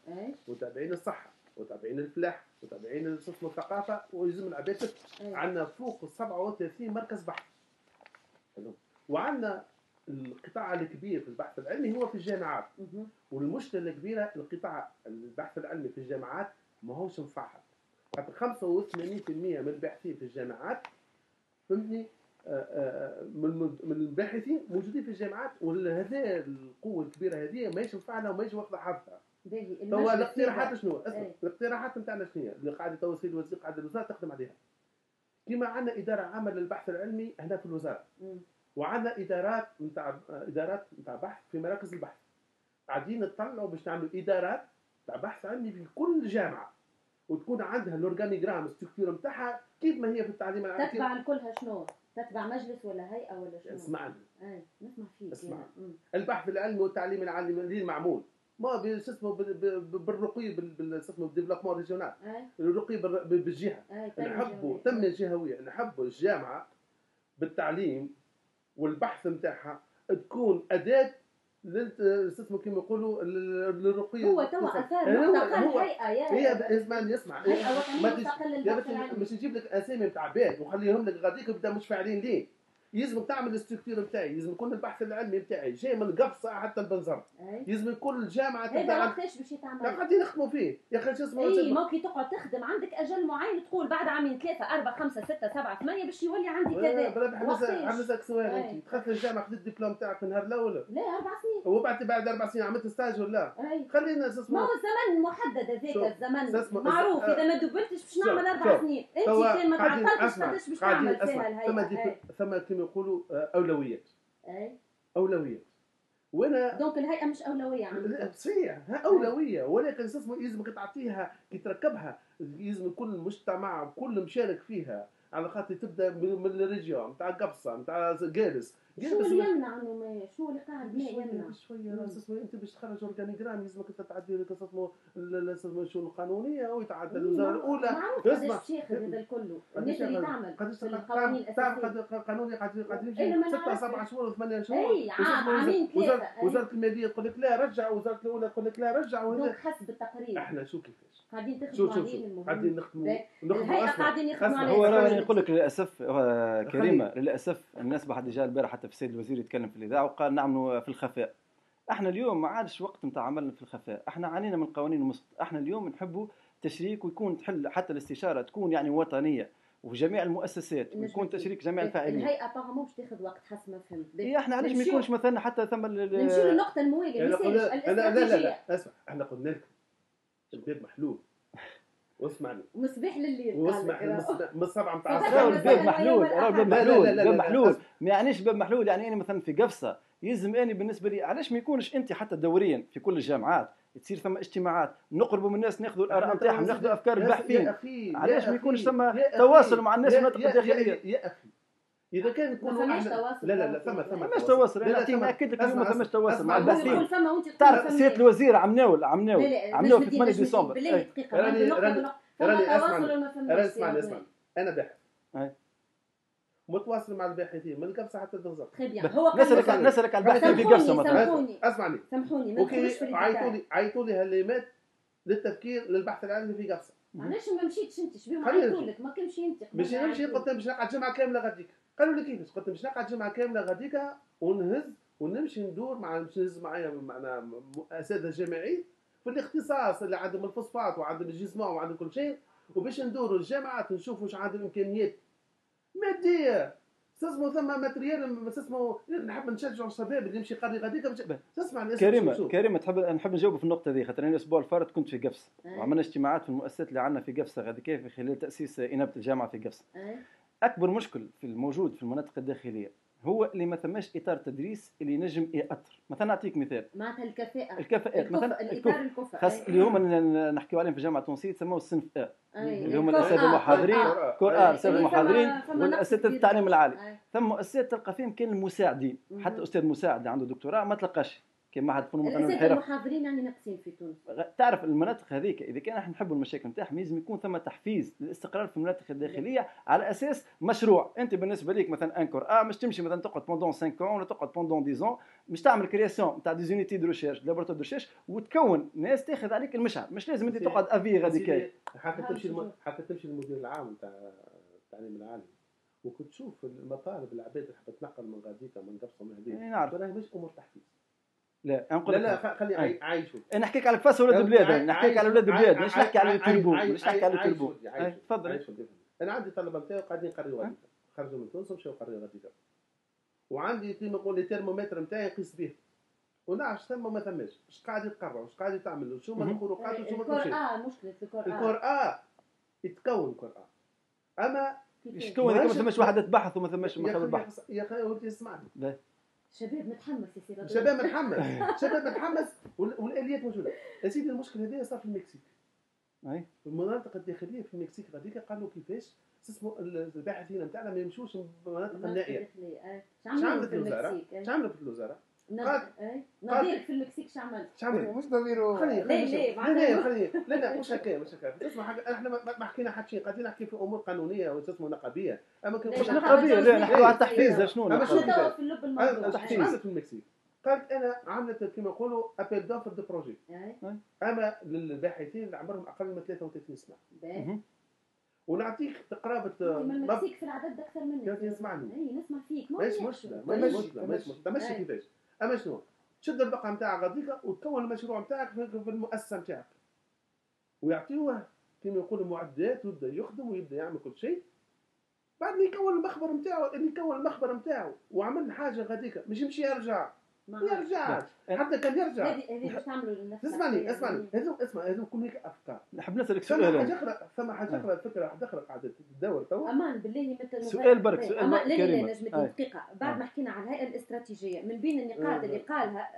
وتابعين الصحه وتابعين الفلاح وتابعين الثقافه ويلزم العباد. عندنا فوق 37 مركز بحث. وعندنا القطاع الكبير في البحث العلمي هو في الجامعات. والمشكله الكبيره القطاع البحث العلمي في الجامعات ما هوش مفعل. خاطر 85% من الباحثين في الجامعات فهمتني من الباحثين موجودين في الجامعات وهذا القوه الكبيره هذه ماهيش مفعله وماهيش واخده حظها. توا الاقتراحات شنو؟ الاقتراحات نتاعنا شنو هي؟ اللي قاعده توا السيد الوزير قاعده الوزاره تخدم عليها. كما عندنا اداره عامه للبحث العلمي هنا في الوزاره. وعندنا ادارات نتاع بحث في مراكز البحث. قاعدين نطلعوا باش نعملوا ادارات تاع بحث علمي في كل جامعه وتكون عندها الاورغانيغرام ستركتور نتاعها كيف ما هي في التعليم العالي. تتبع الكلها شنو؟ تتبع مجلس ولا هيئه ولا شنو؟ اسمعني نسمع فيك. البحث العلمي والتعليم العالي اللي معمول ما اسمه بالرقي اسمه بالديفلوبمون ريجيونال الرقي بالجهه. نحبوا تنميه جهويه. نحبوا الجامعه بالتعليم والبحث نتاعها تكون اداه اسمه كيما يقولوا للرقي. هو توا اثار نقطه قال هيئه يسمع هيئه وطنيه مستقله للبحث العلمي. مش نجيب لك اسامي نتاع عباد وخليهم لك غاديك يبدا مش فاعلين ليه. يلزم تعمل الاستركتور نتاعي، لازم يكون البحث العلمي نتاعي جاي من قفصه حتى البنزرت، لازم يكون الجامعه هذا وقتاش باش يتعمل؟ قاعدين نخدموا فيه يا اخي. شو اسمه اي ممكن تقعد تخدم عندك اجل معين تقول بعد عامين 3 4 5 6 7 8 باش يولي عندي كذا. حنسالك سؤال، انت دخلت الجامعه خذيت الدبلوم تاعك النهار الاول؟ لا 4 سنين. وبعد 4 سنين عملت ستاج ولا؟ خلينا ما هو الزمن محدد هذاك الزمن معروف. اذا ما دبلتش باش نعمل 4 سنين. انت كان ما تعطلتش قداش باش تعمل فيها الهيئه. ثم كما يقولوا اولويات. اولويات. وانا دونك الهيئه مش اولويه عندك. صحيح اولويه، ولكن لازمك تعطيها كي تركبها، لازم يكون المجتمع كل مشارك فيها، على خاطر تبدا من الريجيون نتاع قفصه نتاع جالس. شو اللي يمنع انه ما شو اللي قاعد ما يمنع؟ شويه انت باش تخرج اورجانيغرام لازمك تعدي لك اسمه الشؤون القانونيه ويتعدى الوزاره الاولى. اسمع تاخذ هذا كله الناس اللي تعمل القوانين الاساسيه قانوني قاعد يمشي 6 7 شهور 8 شهور. اي عامين 3. وزاره الماليه تقول لك لا رجع، وزاره الاولى تقول لك لا رجع. دونك حسب التقرير احنا شو كيفاش قاعدين تخدموا عليه. المهم قاعدين نخدموا الهيئه قاعدين يخدموا عليه. هو راني نقول لك للاسف كريمه، للاسف الناس بعد جاء البارح حتى في السيد الوزير يتكلم في الاذاعه وقال نعملوا في الخفاء. احنا اليوم ما عادش وقت نتاع عملنا في الخفاء، احنا عانينا من قوانين المسقط. احنا اليوم نحبوا تشريك ويكون تحل حتى الاستشاره تكون يعني وطنيه وفي جميع المؤسسات ويكون تشريك جميع الفاعلين. الهيئه باغا باش تاخذ وقت حسب ما فهمت. اي احنا علاش ما يكونش مثلا حتى ثم نمشيو للنقطه المواليه لا اسمع، احنا قلنا لك الباب محلول واسمعني مصباح لليل واسمع من 7 نتاع الصباح. الباب محلول، الباب محلول، الباب محلول. ما يعنيش باب محلول يعني انا مثلا في قفصه يلزم اني بالنسبه لي علاش ما يكونش انت حتى دوريا في كل الجامعات تصير ثم اجتماعات نقربوا من الناس، ناخذوا الاراء نتاعهم، ناخذوا افكار الباحثين. علاش ما يكونش ثم تواصل مع الناس في المناطق الداخليه؟ يا اخي اذا كان يكونوا لا ثماش تواصل. انا ناكد لك اليوم ما ثماش تواصل مع الباحثين. تعرف سياده الوزير عمناو في 8 ديسمبر. بالله دقيقه راني اسمعني انا باحث متواصل مع الباحثين من قفصه حتى الدرزه. هو نسألك على الباحثين في قفصه مثلا. اسمعني سامحوني ما تدخلوش في عيطوا لي هالليمات للتفكير للبحث العلمي في قفصه. علاش ما مشيتش انت؟ شبيه عيطوا لك ما كنمشي انت؟ باش نمشي قلت باش نقعد جمعه كامله غاديك. قالوا لي كيفاش؟ قلت باش نقعد جمعه كامله غاديك ونهز ونمشي ندور باش نهز معايا معنا اساتذه جامعيين في الاختصاص اللي عندهم الفوسفات وعندهم الجزمه وعندهم كل شيء، وباش ندوروا الجامعات نشوفوا واش عندهم امكانيات ماديه. اسمه ثم ماتريال اسمه نحب نشجعوا الشباب اللي يمشي قري غاديك. تسمع كريمه نحب نجاوب في النقطه دي، خاطر انا الاسبوع الفارط كنت في قفص وعملنا اجتماعات في المؤسسات اللي عندنا في قفصه غادي كيف خلال تاسيس انابه الجامعه في قفصه. اكبر مشكل في الموجود في المناطق الداخليه هو اللي ما ثماش اطار تدريس اللي ينجم ياثر. مثلا نعطيك مثال معناتها الكفاءات مثلا الاطار الكفء خاص اللي هما نحكيو عليهم في جامعه تونسيه يسموه الصنف اللي هما الاساتذه المحاضرين قرآن الاساتذه المحاضرين والاساتذه التعليم العالي. ثم مؤسسات تلقى فيهم كاين المساعدين، حتى استاذ مساعد اللي عنده دكتوراه ما تلقاش كما واحد فنون مثلا الاساتذه المحاضرين يعني ناقصين في تونس. تعرف المناطق هذيك اذا كان احنا نحبوا المشاكل نتاعهم لازم يكون ثم تحفيز للاستقرار في المناطق الداخليه على اساس مشروع. انت بالنسبه ليك مثلا انكور مش تمشي مثلا تقعد بوندون 5 ans ولا تقعد بوندون 10 ans، مش تعمل كرياسيون نتاع دي زونيتي دو ريشيرش لابوراتوار دو ريشيرش وتكون ناس تاخذ عليك المشعل. مش لازم انت تقعد افي غادي كاي حتى تمشي المدير العام نتاع التعليم العالي وكنت تشوف المطالب العباد اللي حابه تنقل من غاديك من قفصه من هذيك نعرف راهي مش امور تحفيز. لا خلي عايشوا. انا نحكيك على قفص ولاد البلاد، نحكيك على ولاد البلاد مش نحكي على التربو، مش نحكي على التربو. تفضل. انا عندي طلبه نتاعي قاعدين يقريوا غاديك، خرجوا من تونس ومشاو يقريوا غاديك، وعندي كيما نقول لي ترمومتر نتاعي نقيس به ونعرف ثم ما ثماش اش قاعد يتقرا واش قاعد تعمل وشو هما الخروقات وشو هما كل شيء. مشكله القرآن يتكون قرآن اما شكون ما ثماش واحد تبحث وما ثماش مكتب البحث. يا اخي ولدي اسمعني شباب متحمس يصير شباب متحمس والاليات موجوده. يا سيدي المشكل هذا صار في المكسيك. اي في المناطق الداخليه في المكسيك غاديك قالوا كيفاش اسمه الباحثين نتاعنا ما يمشوش المناطق النائيه. اش عملت في الوزاره؟ نظير في المكسيك شو عمل؟ مش نظيره. لا مش هكا تسمع احنا ما حكينا حتى شيء، قاعدين نحكي في امور قانونيه وتسمى نقابيه. اما كنقول نقابيه لا نحكيو على التحفيز. شنو في اللب الموضوع؟ تحفيز في المكسيك قالت انا عملت كما يقولوا ابيل دوفر دو بروجي اما للباحثين اللي عمرهم اقل من 33 سنه ونعطيك قرابه من المكسيك في العدد اكثر منك. كيف تسمعني؟ اي نسمع فيك. ماشي مشكله ماشي مشكله تمشي كيفاش. اما شنو؟ تشد البقعه نتاعك غاديك وتكون المشروع نتاعك في المؤسسه نتاعك ويعطيوه كما يقولوا معدات ويبدا يخدم ويبدا يعمل كل شيء. بعد ما يكون المخبر نتاعو اللي يكون المخبر نتاعو وعمل حاجه غاديك مش يمشي يرجع ما يرجعش حتى كان يرجع. هذه باش تعملوا للنفس. اسمعني هذو كل افكار. نحب نسالك سؤال. ثم حاجه اخرى الفكره واحده اخرى قاعده تدور توا. امان بالله مثل سؤال برك سؤال لا نجمتي دقيقه بعد ما حكينا على الهيئه الاستراتيجيه من بين النقاط اللي قالها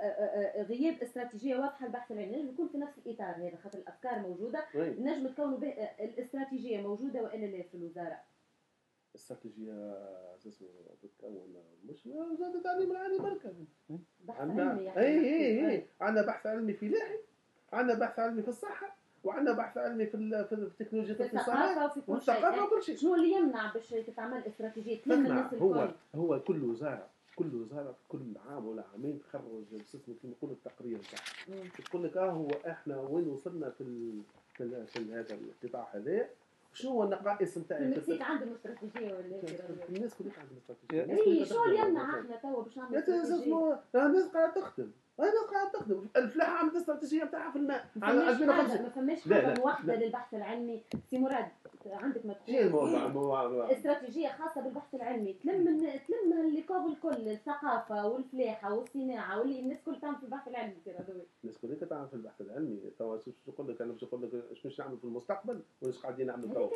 غياب استراتيجيه واضحه البحث العلمي نجم يكون في نفس الاطار هذا خاطر الافكار موجوده نجم تكونوا به الاستراتيجيه موجوده والا لا في الوزاره. استراتيجيه اساسا تتكون مش وزاره التعليم العالي بركه عندنا اي عندنا بحث علمي فلاحي عندنا بحث علمي في الصحه وعندنا بحث علمي في تكنولوجيا الاتصالات والثقافه وكل شيء. شنو اللي يمنع باش تتعمل استراتيجيه تلم الناس الكل؟ هو كل وزاره كل عام ولا عامين تخرج كما يقولوا التقرير نتاعها تقول لك هو احنا وين وصلنا في هذا القطاع هذا شنو هو النقائص نتاعي. المكسيك عندهم استراتيجيه ولا الناس كلها عندهم استراتيجيه. اي شنو اللي يمنع احنا توا باش نعملوا استراتيجيه؟ الناس قاعده تخدم الفلاحه عملت الاستراتيجيه نتاعها في الماء على 2005 ما فماش حاجه موحده للبحث العلمي. سي مراد عندك ما تقول استراتيجيه خاصه بالبحث العلمي تلم اللي قابل الكل الثقافه والفلاحه والصناعه واللي الناس كلها تعمل في البحث العلمي. الناس كلها تعمل في البحث العلمي. توا شو نقول لك انا باش نقول لك ايش نعمل في المستقبل وايش قاعدين نعمل توا.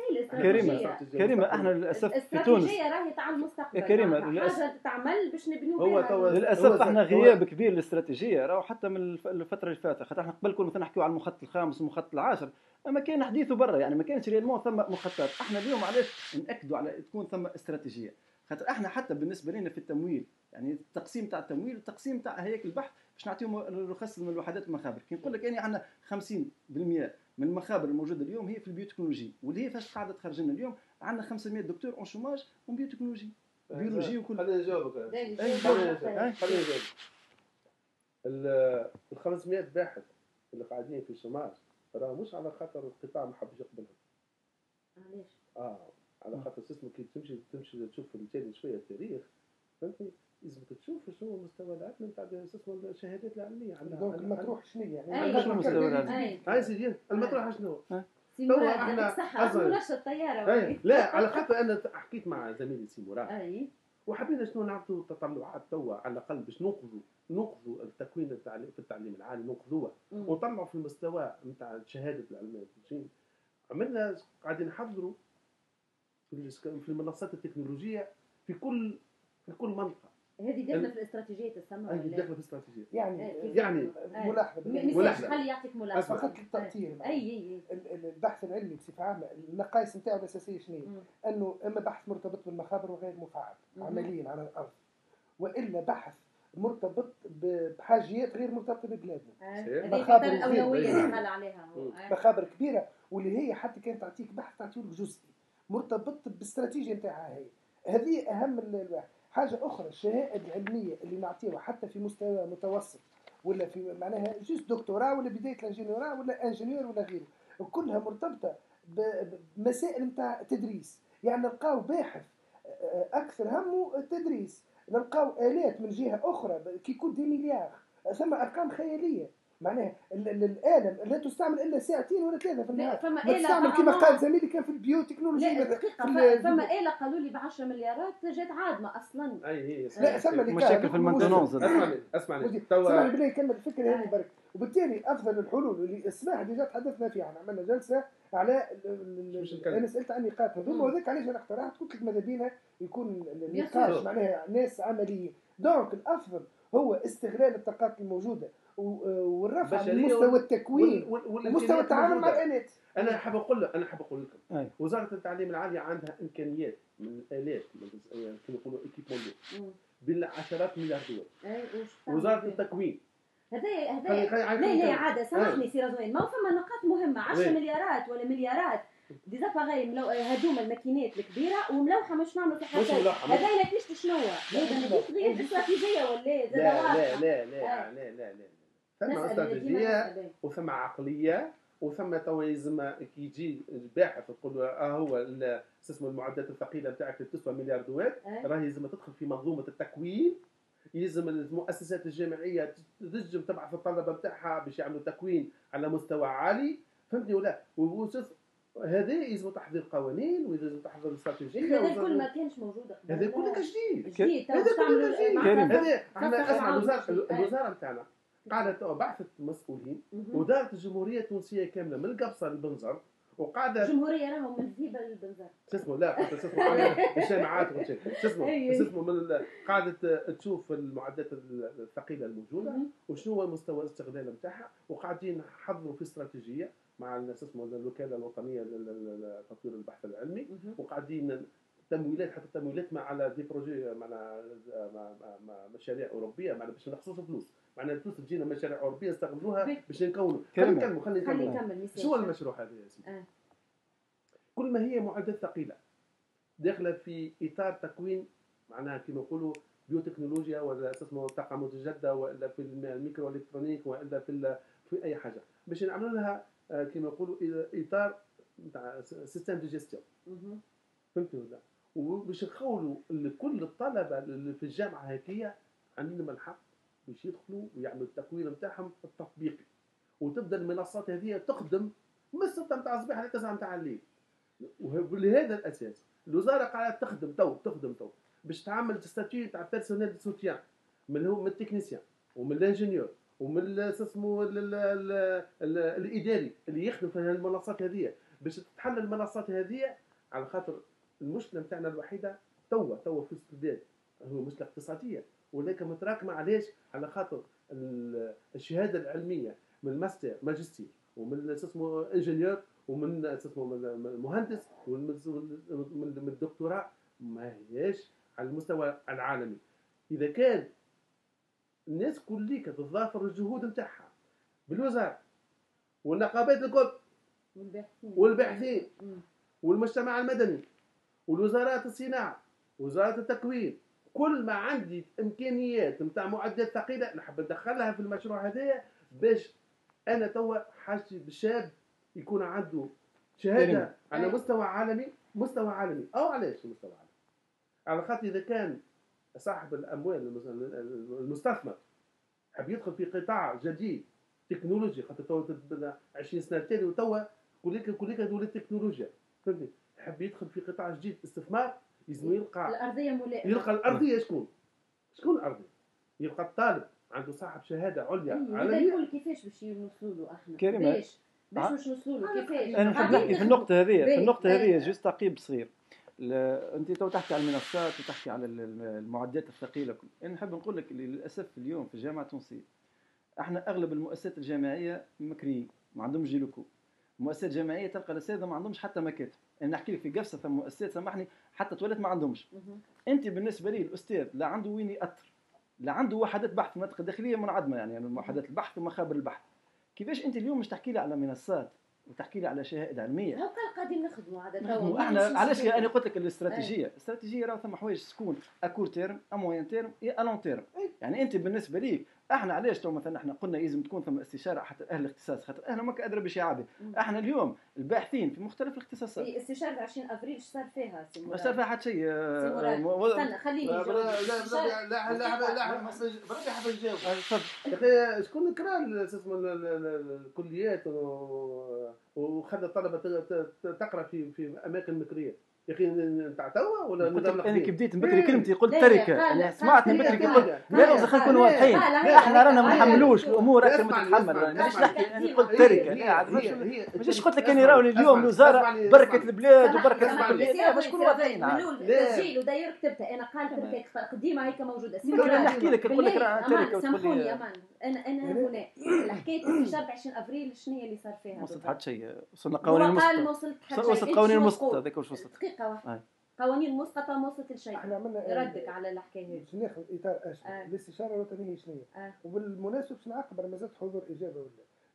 كريمه احنا للاسف في تونس الاستراتيجيه راهي تاع المستقبل. كريمه حاجه تتعمل باش نبنيو بها. للاسف احنا غياب كبير للاستراتيجيه راهو حتى من الفتره اللي فاتت خاطر احنا قبل كنا مثلا نحكيو على المخطط الخامس والمخطط العاشر اما كان حديثه برا يعني ما كانش ريالمون ثم مخططات. احنا اليوم علاش ناكدوا على تكون ثم استراتيجيه خاطر احنا حتى بالنسبه لنا في التمويل يعني التقسيم تاع التمويل والتقسيم تاع هياكل البحث باش نعطيهم الرخص من الوحدات المخابر. كي نقول لك يعني عندنا 50% من المخابر الموجوده اليوم هي في البيوتكنولوجي واللي هي فاش قاعده تخرج لنا اليوم عندنا 500 دكتور اون شوماج وبيوتكنولوجي بيولوجي وكل. خليني نجاوبك ال 500 باحث اللي قاعدين في الشمال راه مش على خاطر القطاع ما حبش يقبلهم. علاش؟ على خاطر اسمه كي تمشي تشوف بالتالي شويه التاريخ فهمتني لازمك تشوف شنو المستوى العلمي نتاع اسمه الشهادات العلميه دونك المطروح شنو يعني المستوى العلمي هاي سيدي المطروح شنو سي مراد صح مناقشه الطياره لا على خاطر انا حكيت مع زميلي سي مراد وحبينا شنو نعطوا تطلعات توا على الاقل باش ننقذوا التكوين في التعليم العالي ننقذوه ونطلعوا في المستوى نتاع الشهاده العلميه عملنا قاعدين نحضروا في المنصات التكنولوجيه في كل منطقه. هذه داخله في الاستراتيجيه السماء ولا داخله في الاستراتيجيه يعني ملاحظه خلي يعطيك ملاحظه فقط للتأثير. اي البحث العلمي بصفه عامه النقائص نتاعو الاساسيه شنو انه اما بحث مرتبط بالمخابر وغير مفعل عمليا على الارض والا بحث مرتبط بحاجيات غير مرتبطه ببلادنا. مخابر الاولويه اللي قال عليها مخابر كبيره واللي هي حتى كانت تعطيك بحث تعطيك جزئي مرتبط بالاستراتيجيه نتاعها هذه اهم الواحد. حاجه اخرى الشهاده العلميه اللي نعطيها حتى في مستوى متوسط ولا في معناها جوست دكتوراه ولا بدايه الانجينيوراه ولا انجينيور ولا غيره كلها مرتبطه بمسائل نتاع تدريس. يعني نلقاو باحث اكثر همه التدريس نلقاو الات من جهه اخرى كي يكون دي مليار ثم ارقام خياليه معناها الآلة لا تستعمل إلا ساعتين ولا 3 في النهار. تستعمل كما قال زميلي كان في البيوتكنولوجيا. فما آلة قالوا لي ب10 مليارات جات عادمة أصلا. لا ثم مشاكل في المانتونونس. اسمعني بالله يكمل الفكرة هذه برك. وبالتالي أفضل الحلول اللي الصباح اللي جات تحدثنا فيها عملنا جلسة على أنا سألت عن نقاط هذوما وذاك علاش أنا اقترحت قلت لك ماذا بينا يكون النقاش معناها ناس عمليين. دونك الأفضل هو استغلال الطاقات الموجودة والرفع من مستوى التكوين ومستوى التعامل مع الآلات. أنا حاب أقول لكم وزارة التعليم العالي عندها إمكانيات من الآلات كما يقولوا إيكيبمون بالعشرات مليار دولار. وزارة التكوين هذا لا عادة سامحني سي رضوان ما فما نقاط مهمة 10 مليارات ولا مليارات ديزاباغي هذوما الماكينات الكبيره وملوحه مش نعملوا في حاجه. مش ملوحة، هذا كيفاش شنو هذا ما فيش غير استراتيجيه ولا زاد لا ثم استراتيجيه وثم عقليه وثم تو يلزم كي يجي الباحث تقول له هو اسمه المعدات الثقيله بتاعك اللي بتسوى مليار دولار راه يلزم تدخل في منظومه التكوين. يلزم المؤسسات الجامعيه تنجم تبعث الطلبه بتاعها باش يعملوا تكوين على مستوى عالي. فهمتني ولا؟ هذا يلزم تحضير قوانين ويلزم تحضير استراتيجيه. هذا كل ما كانش موجود هذا كله جديد. هذا كله جديد. هذا احنا الوزاره نتاعنا قاعده بعثت مسؤولين ودارت الجمهوريه التونسيه كامله من القبصه للبنزر وقاعده الجمهوريه راهم من الزيبه للبنزر اسمه لا اسمه الجامعات وكل شيء اسمه من قاعده تشوف المعدات الثقيله الموجوده وشنو هو مستوى الاستغلال نتاعها وقاعدين نحضروا في استراتيجيه مع اسمه الوكاله الوطنيه لتطوير البحث العلمي وقاعدين تمويلات حتى تمويلات مع على دي بروجي مع مشاريع اوروبيه معنا باش نخصصوا فلوس معنا الفلوس تجينا مشاريع اوروبيه نستغلوها باش نكونوا. خلينا نكمل شو المشروع هذا يا سيدي؟ كل ما هي معدات ثقيله داخله في اطار تكوين معناها كما نقولوا بيوتكنولوجيا ولا اسمه الطاقه المتجدده ولا في الميكرو الكترونيك ولا في اي حاجه باش نعملوا لها كما نقولوا اطار نتاع سيستم دي جيستيون. فهمتوا ولا؟ وباش نخولوا لكل الطلبه اللي في الجامعه هكيه عندهم الحق باش يدخلوا ويعملوا التكوين نتاعهم التطبيقي وتبدا المنصات هذه تخدم من 6 نتاع الصباح حتى 9 نتاع الليل. ولهذا الاساس الوزاره قاعده تخدم باش تعمل ستاتيو تاع بيرسونيل دو سوتيان من التكنيسيان ومن الانجينيور ومن اسمه الاداري اللي يخدم في المنصات هذه باش تتحل المنصات هذه على خاطر المشكله نتاعنا الوحيده توا في وسط البلاد هو مشكله اقتصاديه ولكن متراكمه. علاش؟ على خاطر الشهاده العلميه من الماستر ماجستير ومن اسمه انجينيور ومن اسمه مهندس ومن الدكتوراه ما هياش على المستوى العالمي. اذا كان الناس كلها تتضافر الجهود نتاعها بالوزاره والنقابات الكل والباحثين والمجتمع المدني والوزارات الصناعه ووزاره التكوين كل ما عندي امكانيات نتاع معدات ثقيله نحب ندخلها في المشروع هذايا باش انا توا حاجتي بالشاب يكون عنده شهاده على مستوى عالمي او علاش مستوى عالمي على خاطر اذا كان صاحب الاموال المستثمر حب يدخل في قطاع جديد تكنولوجي خاطر توا 20 سنه تالي وتوا كلك دول التكنولوجيا فهمتني حب يدخل في قطاع جديد استثمار يلزم يلقى الارضيه ملائمه يلقى الارضيه شكون الارضيه يلقى الطالب عنده صاحب شهاده عليا عالميه يقول كيفاش باش نوصلوا له احنا باش نوصلوا له كيفاش انا نحب نحكي في النقطه هذه جوست تعقيب صغير. انت تو تحكي على المنصات وتحكي على المعدات الثقيله انا نحب نقول لك للاسف اليوم في الجامعه التونسيه احنا اغلب المؤسسات الجامعيه مكريين ما عندهمش جيلوكو. المؤسسات الجامعيه تلقى الاساتذه ما عندهمش حتى مكاتب. انا نحكي لك في قفصه ثم مؤسسات سامحني حتى تواليت ما عندهمش. انت بالنسبه لي الاستاذ لا عنده وين يأثر لا عنده وحدات بحث في المناطق الداخليه منعدمه يعني وحدات البحث ومخابر البحث. كيفاش انت اليوم مش تحكي لي على منصات وتحكي لي على شهائد علميه؟ هاو قاعدين نخدموا عاده احنا علاش انا قلت لك الاستراتيجيه راه ثم حوايج تكون اكور تيرم اموين تيرم اي الون تيرم. يعني انت بالنسبه ليك احنا علاش تو مثلا احنا قلنا لازم تكون ثم استشاره حتى اهل الاختصاص خاطر اهل ما ادرى باش يعابي. احنا اليوم الباحثين في مختلف الاختصاصات. استشاره 20 افريل ايش صار فيها؟ ما صار فيها حتى شيء. استنى خليني لا بربي حاب نجاوب. يا اخي شكون كرا اسمه الكليات وخلى الطلبه تقرا في اماكن مكريه يا اخي نتاع توا ولا نظام انا كي بديت بكري كلمتي قلت تركه انا سمعتني بكري كي قلت لا خلينا نكونوا واضحين احنا رانا ما نحملوش الامور اكثر ما تتحمل مانيش نحكي انا قلت تركه ماشي قلت لك اني راهو اليوم الوزاره بركه البلاد وبركه الكليه لا باش نكونوا واضحين التسجيل وداير كتبتها انا قال تركه قديمه هيك موجوده نحكي لك نقول لك راه تركه سامحوني يا مان انا هنا الحكايه في 20 افريل شنو هي اللي صار فيها؟ ما وصلت حتى شيء وصلنا قوانين مسقطه وصلت قوانين مسقطه هذاك واش وصلت دقيقه واحده قوانين مسقطه ما وصلت لشيء. احنا عملنا ردك على الحكايه هذه باش ناخذ اطار اشمل الاستشاره الوطنيه شنو هي وبالمناسبه باش نعقب على مازال حضور اجابه ولا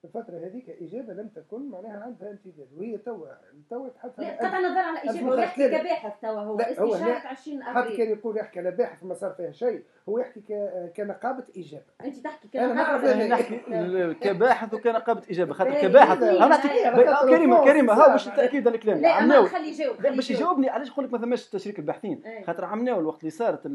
الفترة هذيك إجابة لم تكن معناها عندها امتداد، وهي توا تحدث لا قطع النظر على اجابه، هو يحكي كباحث توا، هو استشاره 20 حتى ابريل. كان يقول يحكي على باحث ما صار فيها شيء، هو يحكي كنقابة إجابة. انت تحكي أنا نعرف أنا نحكي كباحث وكنقابة إجابة، خاطر باهي. كباحث باهي. أنا نعطيك كريمة ها باش تأكيد على كلامي. لا اما عمناول خلي يجاوب، باش يجاوبني علاش نقول لك ما ثماش تشريك الباحثين، خاطر عمناول الوقت اللي صارت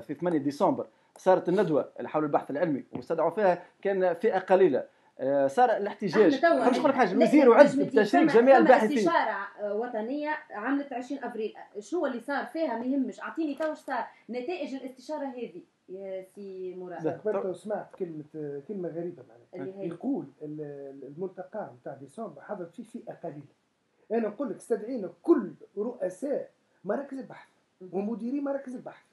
في 8 ديسمبر صارت الندوة حول البحث العلمي واستدعوا فيها كان فئة قليلة، صار الاحتجاج. خليني نقول لك حاجه، الوزير وعد بتشريك جميع الباحثين. استشاره وطنيه عملت 20 ابريل، شو اللي صار فيها ما يهمش، اعطيني تو واش صار نتائج الاستشاره هذه يا سي مراد. قبل سمعت كلمه غريبه معناها، يقول الملتقى نتاع ديسمبر حضرت فيه فئه قليله. انا نقول لك استدعينا كل رؤساء مراكز البحث ومديري مراكز البحث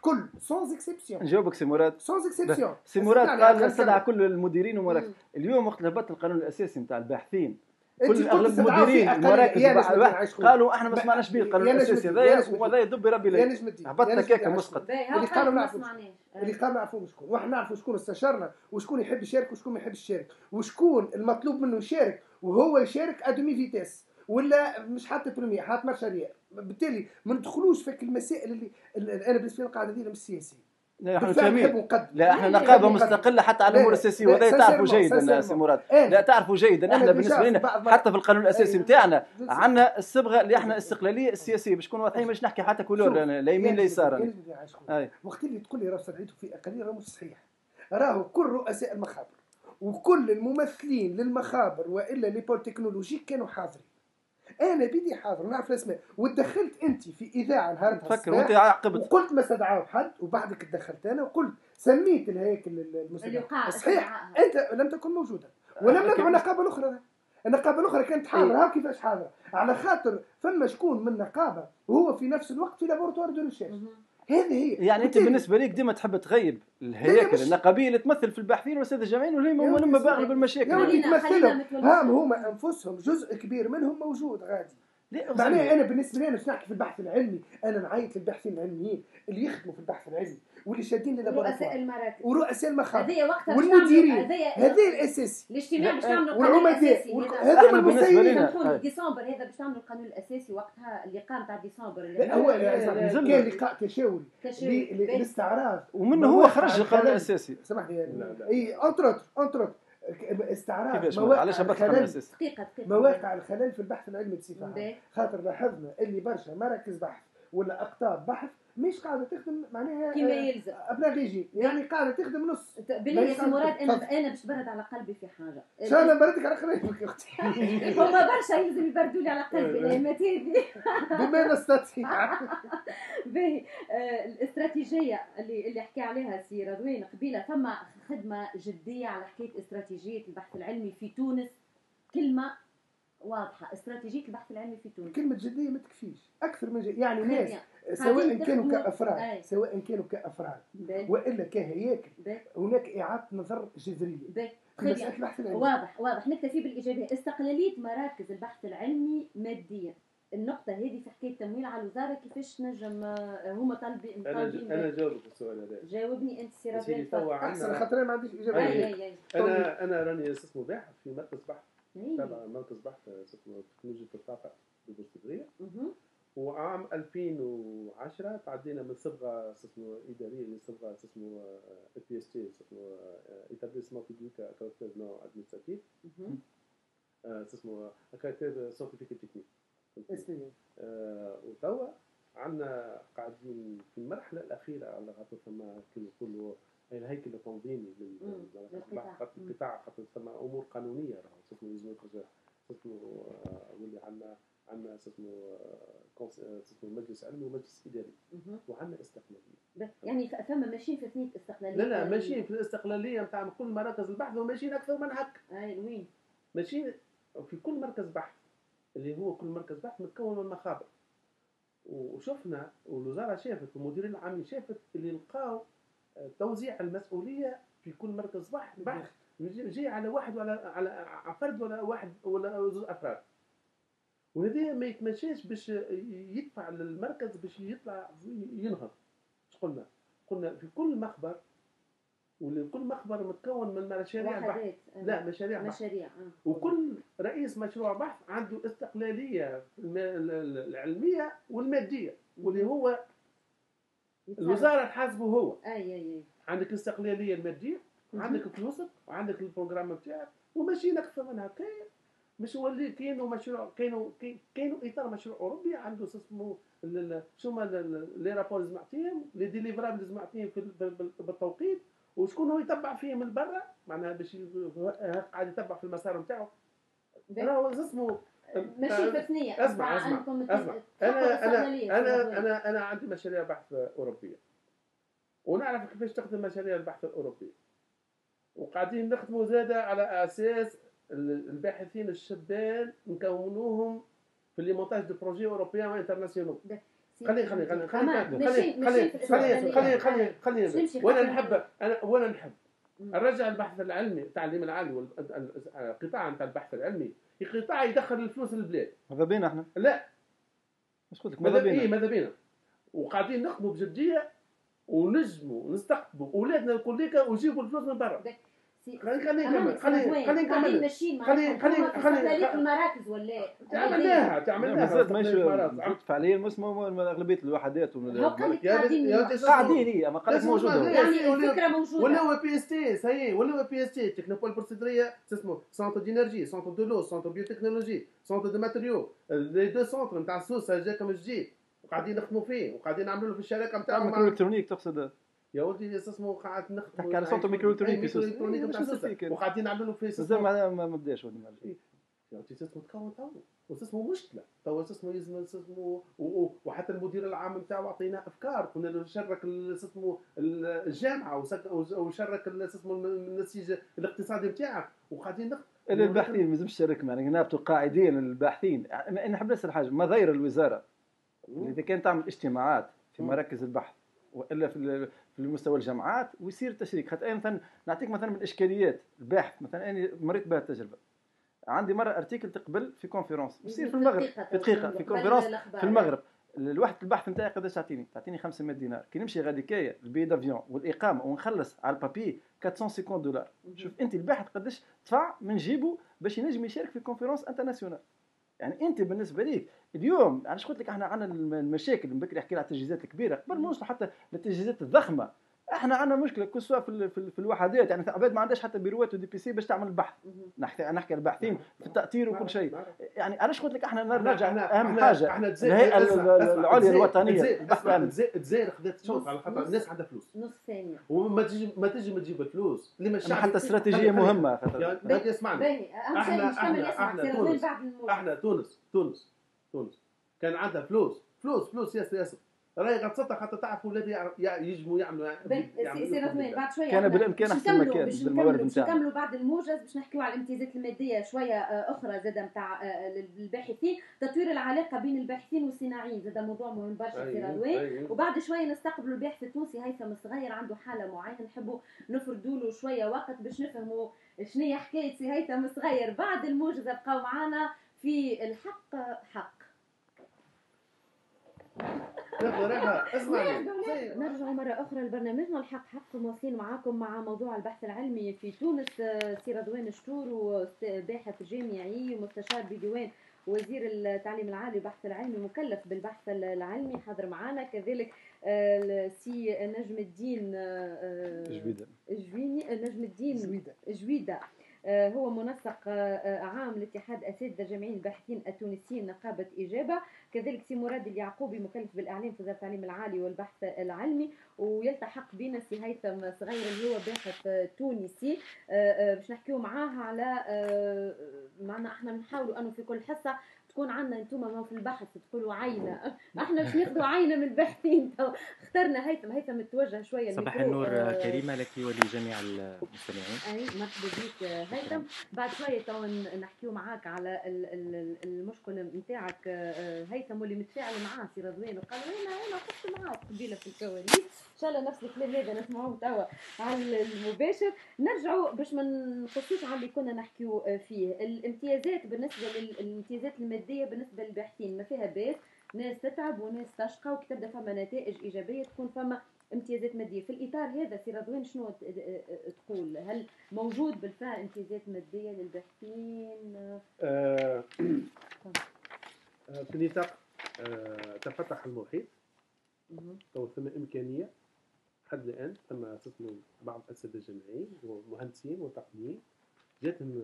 كل سونز اكسبسيون. نجاوبك سي مراد. سونز اكسبسيون. سي مراد قال استدعى كل المديرين ومراكز. اليوم وقت هبط القانون الاساسي نتاع الباحثين كل اغلب المديرين المراكز قالوا احنا ما سمعناش به القانون الاساسي هذايا وهذا يدب بربي لي هبط هكاك مسقط. اللي قالوا نعرفوا شكون، واحنا نعرفوا شكون استشارنا وشكون يحب يشارك وشكون ما يحبش يشارك، وشكون المطلوب منه يشارك وهو يشارك ادمي فيتاس ولا مش حاطط بريمير حاط مارشاريير. بالتالي ما ندخلوش في المسائل اللي انا بالنسبه لي القاعده دي مش سياسيه. لا احنا فاهمين، لا احنا نقابه مستقله حتى على الامور الاساسيه، وهذا تعرفوا جيدا سي مراد. لا تعرفوا جيدا احنا بالنسبه لنا حتى في القانون الاساسي نتاعنا عندنا الصبغه اللي احنا الاستقلاليه السياسيه باش نكونوا واضحين، مش نحكي حتى كولور لا يمين لا يسار. وقت اللي تقول لي راه استدعيته في اقليه راه مش صحيح. راهو كل رؤساء المخابر وكل الممثلين للمخابر والا لي بولتكنولوجيك كانوا حاضرين. انا بدي حاضر نعرف الاسماء، ودخلت انت في اذاعه نهارتها تفكر وانت عقبت وقلت ما استدعاو حد، وبعدك تدخلت انا وقلت سميت الهيكل المستدعى صحيح انت لم تكن موجوده ولم ندعو النقابه الاخرى. النقابه الاخرى كانت حاضره. ها كيفاش حاضره؟ على خاطر فما شكون من نقابه وهو في نفس الوقت في لابوراتوار دو ريشيرش. هذه هي يعني انت بالنسبه لك ديما تحب تغيب الهياكل النقابيه اللي تمثل في الباحثين والاستاذ الجامعيين واللي هم باغلب المشاكل اللي تمثلهم هما انفسهم جزء كبير منهم موجود غادي. معناها انا بالنسبه لي مش نحكي في البحث العلمي، انا نعيط للباحثين العلميين اللي يخدموا في البحث العلمي واللي شادين رؤساء المراكز ورؤساء المخابر والمديرين. هذا الاساسي. الاجتماع باش تعملوا القانون الاساسي هذا بالنسبه لنا ديسمبر، هذا باش تعملوا القانون الاساسي وقتها اللقاء نتاع ديسمبر اللي هو كان لقاء تشاوري للاستعراض ومنه هو خرج القانون الاساسي. سامحني اي انتر استعراض مواقع الخلل في البحث العلمي بصفه عامه. خاطر لاحظنا اللي برشا مراكز بحث ولا اقطاب بحث مش قاعده تخدم معناها كما يلزم ابلاغيجي، يعني قاعده تخدم نص. بالله يا سي مراد انا باش برد على قلبي في حاجه. ان شاء الله بردك على قلبك يا اختي. هما برشا يلزم يبردوا لي على قلبي الايامات هذه بما نستطيع. باهي الاستراتيجيه اللي حكى عليها سي رضوان قبيله، ثم خدمه جديه على حكايه استراتيجيه البحث العلمي في تونس. كلمه واضحه، استراتيجيه البحث العلمي في تونس. كلمه جديه ما تكفيش، اكثر من جدية. يعني ناس سواء كانوا كافراد والا كهياكل هناك اعاده نظر جذريه في مساله البحث العلمي. واضح نكتفي بالايجابيه. استقلاليه مراكز البحث العلمي ماديا، النقطة هذه في حكاية تمويل على الوزارة كيفاش نجم هما طالبين. أنا جاوبك السؤال هذا. جاوبني أنت سي رضوان. أحسن خاطر أنا ما عنديش إجابة. أنا راني اسمه باحث في مركز بحث. تابع مركز بحث اسمه تكنولوجيا الطاقة ببورسعيد. وعام 2010 تعدينا من صبغة اسمه إدارية لصبغة اسمه EPST اسمه إتابليسمون بيبليك كاركتير نو أدمنستراتيف. اسمه كاركتير ساينتيفيك تكنيك. وتوا عندنا قاعدين في المرحله الاخيره على خاطر ثم كما نقولوا الهيكل التنظيمي للقطاع، خاطر ثم امور قانونيه راهو اسمه لازم يخرج اسمه واللي عندنا اسمه مجلس علمي ومجلس اداري وعندنا استقلاليه. يعني ثم ماشيين في اثنين استقلاليه. لا ماشيين في الاستقلاليه نتاع كل مراكز البحث وماشيين اكثر من هك. وين ماشيين في كل مركز بحث اللي هو كل مركز بحث متكون من مخابر. وشفنا والوزاره شافت والمديرين العامين شافت اللي لقاو توزيع المسؤوليه في كل مركز بحث جاي على واحد ولا على فرد ولا واحد ولا زوج افراد. وهذا ما يتمشاش باش يدفع للمركز باش يطلع ينهض. قلنا في كل مخبر وكل مخبر متكون من مشاريع بحث. وحدات لا مشاريع بحث. مشاريع وكل رئيس مشروع بحث عنده استقلاليه العلميه والماديه، واللي هو الوزاره تحاسبه هو. اي عندك الاستقلاليه الماديه، عندك فلوسك، وعندك البروجرام نتاعك، وماشيين اكثر منها. كاين مش ولي كاينوا مشروع، كاينوا اطار مشروع اوروبي عنده اسمه شوما لي رابور سمعتيهم، لي ديليفرابل سمعتيهم بالتوقيت، وشكون هو يتبع فيه من برا، معناها باش قاعد يتبع في المسار نتاعو. راهو اسمه ماشي في ثنيه. اسمع انا عندي مشاريع بحث اوروبيه، ونعرف كيفاش تخدم مشاريع البحث الاوروبيه، وقاعدين نخدموا زاده على اساس الباحثين الشبان نكونوهم في لي مونتاج دو بروجي اوروبيان وانترناسيونال. خلي وانا نحب نرجع البحث العلمي، التعليم العالي والقطاع نتاع البحث العلمي قطاع يدخل الفلوس للبلاد. ماذا بينا احنا؟ لا مش قلت لك ماذا بينا وقاعدين نخدموا بجديه ونجموا نستقطبوا اولادنا الكليكا ويجيبوا الفلوس من برا. خلي نكمل خلي المراكز ولا تعملناها فعليا مسمى اغلبيه الوحدات قاعدين اما قالك موجوده يعني الفكره موجوده. ولا هو بي اس تي سي ولا هو بي اس تي تكنوبول بروسيدريه اسمه سونتر دينيرجي، سونتر دو لو، سونتر بيوتكنولوجي، سونتر دو ماتريو، لي دو سونتر نتاع السوس جاكم الجديد، وقاعدين نخدموا فيه وقاعدين نعملوا له في الشراكه نتاعهم مع الكترونيك. تقصد يا ولدي اسمه قاعد نخدم تحكي على سونتر ميكروالكترونيك نتاع السوس، وقاعدين نعملوا له في مازال ما بداش ولا ما يعني اسمه تكون واسمه مشكله اسمه وحتى المدير العام نتاعو عطينا افكار، كنا نشرك اسمه الجامعه وشرك اسمه النسيج الاقتصادي نتاعك، وقاعدين الباحثين ما لازمش تشارك معنا نابتوا قاعدين الباحثين. انا نحب نسال حاجه، ما غير الوزاره اذا كانت تعمل اجتماعات في مراكز البحث والا في المستوى الجامعات ويصير تشريك. حتى مثلا نعطيك مثلا من الاشكاليات الباحث، مثلا انا مريت بها التجربه. عندي مره ارتيكل تقبل في كونفرنس يصير في المغرب في دقيقه في كونفرنس في المغرب. الوحده البحث نتاعي قداش تعطيني 500 دينار. كي نمشي غادي كايه البي دافيون والاقامه ونخلص على البابي 450 دولار. شوف انت الباحث قداش دفع من جيبه باش ينجم يشارك في كونفرنس انترناسيونال. يعني انت بالنسبه ليك اليوم علاش قلت لك احنا عندنا المشاكل من بكري احكي على التجهيزات الكبيره قبل ما نوصل حتى للتجهيزات الضخمه. احنا عندنا مشكله كل سواء في الوحدات، يعني عباد ما عندهاش حتى بيروات ودي بي سي باش تعمل البحث. نحكي على الباحثين في التأثير وكل شيء. يعني علاش قلت لك احنا نرجع اهم حاجه الهيئه العليا الوطنيه البحث العلمي. الجزائر خذت شوط على خاطر الناس عندها فلوس نص ثانيه وما تجي ما تجيب الفلوس اللي مش حتى استراتيجيه مهمه خاطر هذه اسمعني. احنا تونس كان عندها فلوس ياسر راهي غتصدق حتى تعرف ولادي يجموا يعملوا بعد شويه كان بالامكان احسن مكان بالموارد نتاعنا. نكملوا بعد الموجز باش نحكيوا على الامتيازات الماديه شويه اخرى زاده نتاع الباحثين، تطوير العلاقه بين الباحثين والصناعيين زاده موضوع مهم برشا في رضوان. وبعد شويه نستقبلوا الباحث التونسي هيثم الصغير عنده حاله معينه نحبوا نفردوا له شويه وقت باش نفهموا شنو هي حكايه سي هيثم الصغير. بعد الموجز بقاو معنا في الحق حق. نرجع مرة أخرى لبرنامجنا الحق حق، مواصلين معاكم مع موضوع البحث العلمي في تونس. سي رضوان شتور باحث جامعي ومستشار بديوان وزير التعليم العالي والبحث العلمي مكلف بالبحث العلمي حاضر معنا. كذلك سي نجم الدين جويدة هو منسق عام لاتحاد أساتذة جامعيين الباحثين التونسيين نقابة إجابة. كذلك سي مراد اليعقوبي مكلف بالإعلام في وزارة التعليم العالي والبحث العلمي. ويلتحق بنا سي هيثم صغير اللي هو باحث تونسي باش نحكيو معاه على معنا. احنا نحاولوا أنه في كل حصة تكون عندنا انتم في البحث تقولوا عينه، احنا باش ناخذوا عينه من الباحثين. اخترنا هيثم توجه شويه. صباح النور كريمه لك ولجميع المستمعين. اي مرحبا بك هيثم. بعد شويه تو نحكيو معاك على المشكله نتاعك هيثم واللي متفاعل معاه سي رضوان وقال انا قلت معاه قبيله في الكواليس. ان شاء الله نفس الكلام هذا نسمعوه توا على المباشر. نرجعوا باش ما نقصوش على اللي كنا نحكيو فيه. الامتيازات بالنسبه للامتيازات الماديه بالنسبه للباحثين ما فيها باس، ناس تتعب وناس تشقى وكي تبدا فما نتائج ايجابيه تكون فما امتيازات ماديه. في الاطار هذا سي رضوان شنو تقول؟ هل موجود بالفعل امتيازات ماديه للباحثين؟ في نطاق تفتح المحيط تو ثم إمكانية حد الآن ثم تسمى بعض الأساتذة الجامعيين ومهندسين وتقنيين جاتهم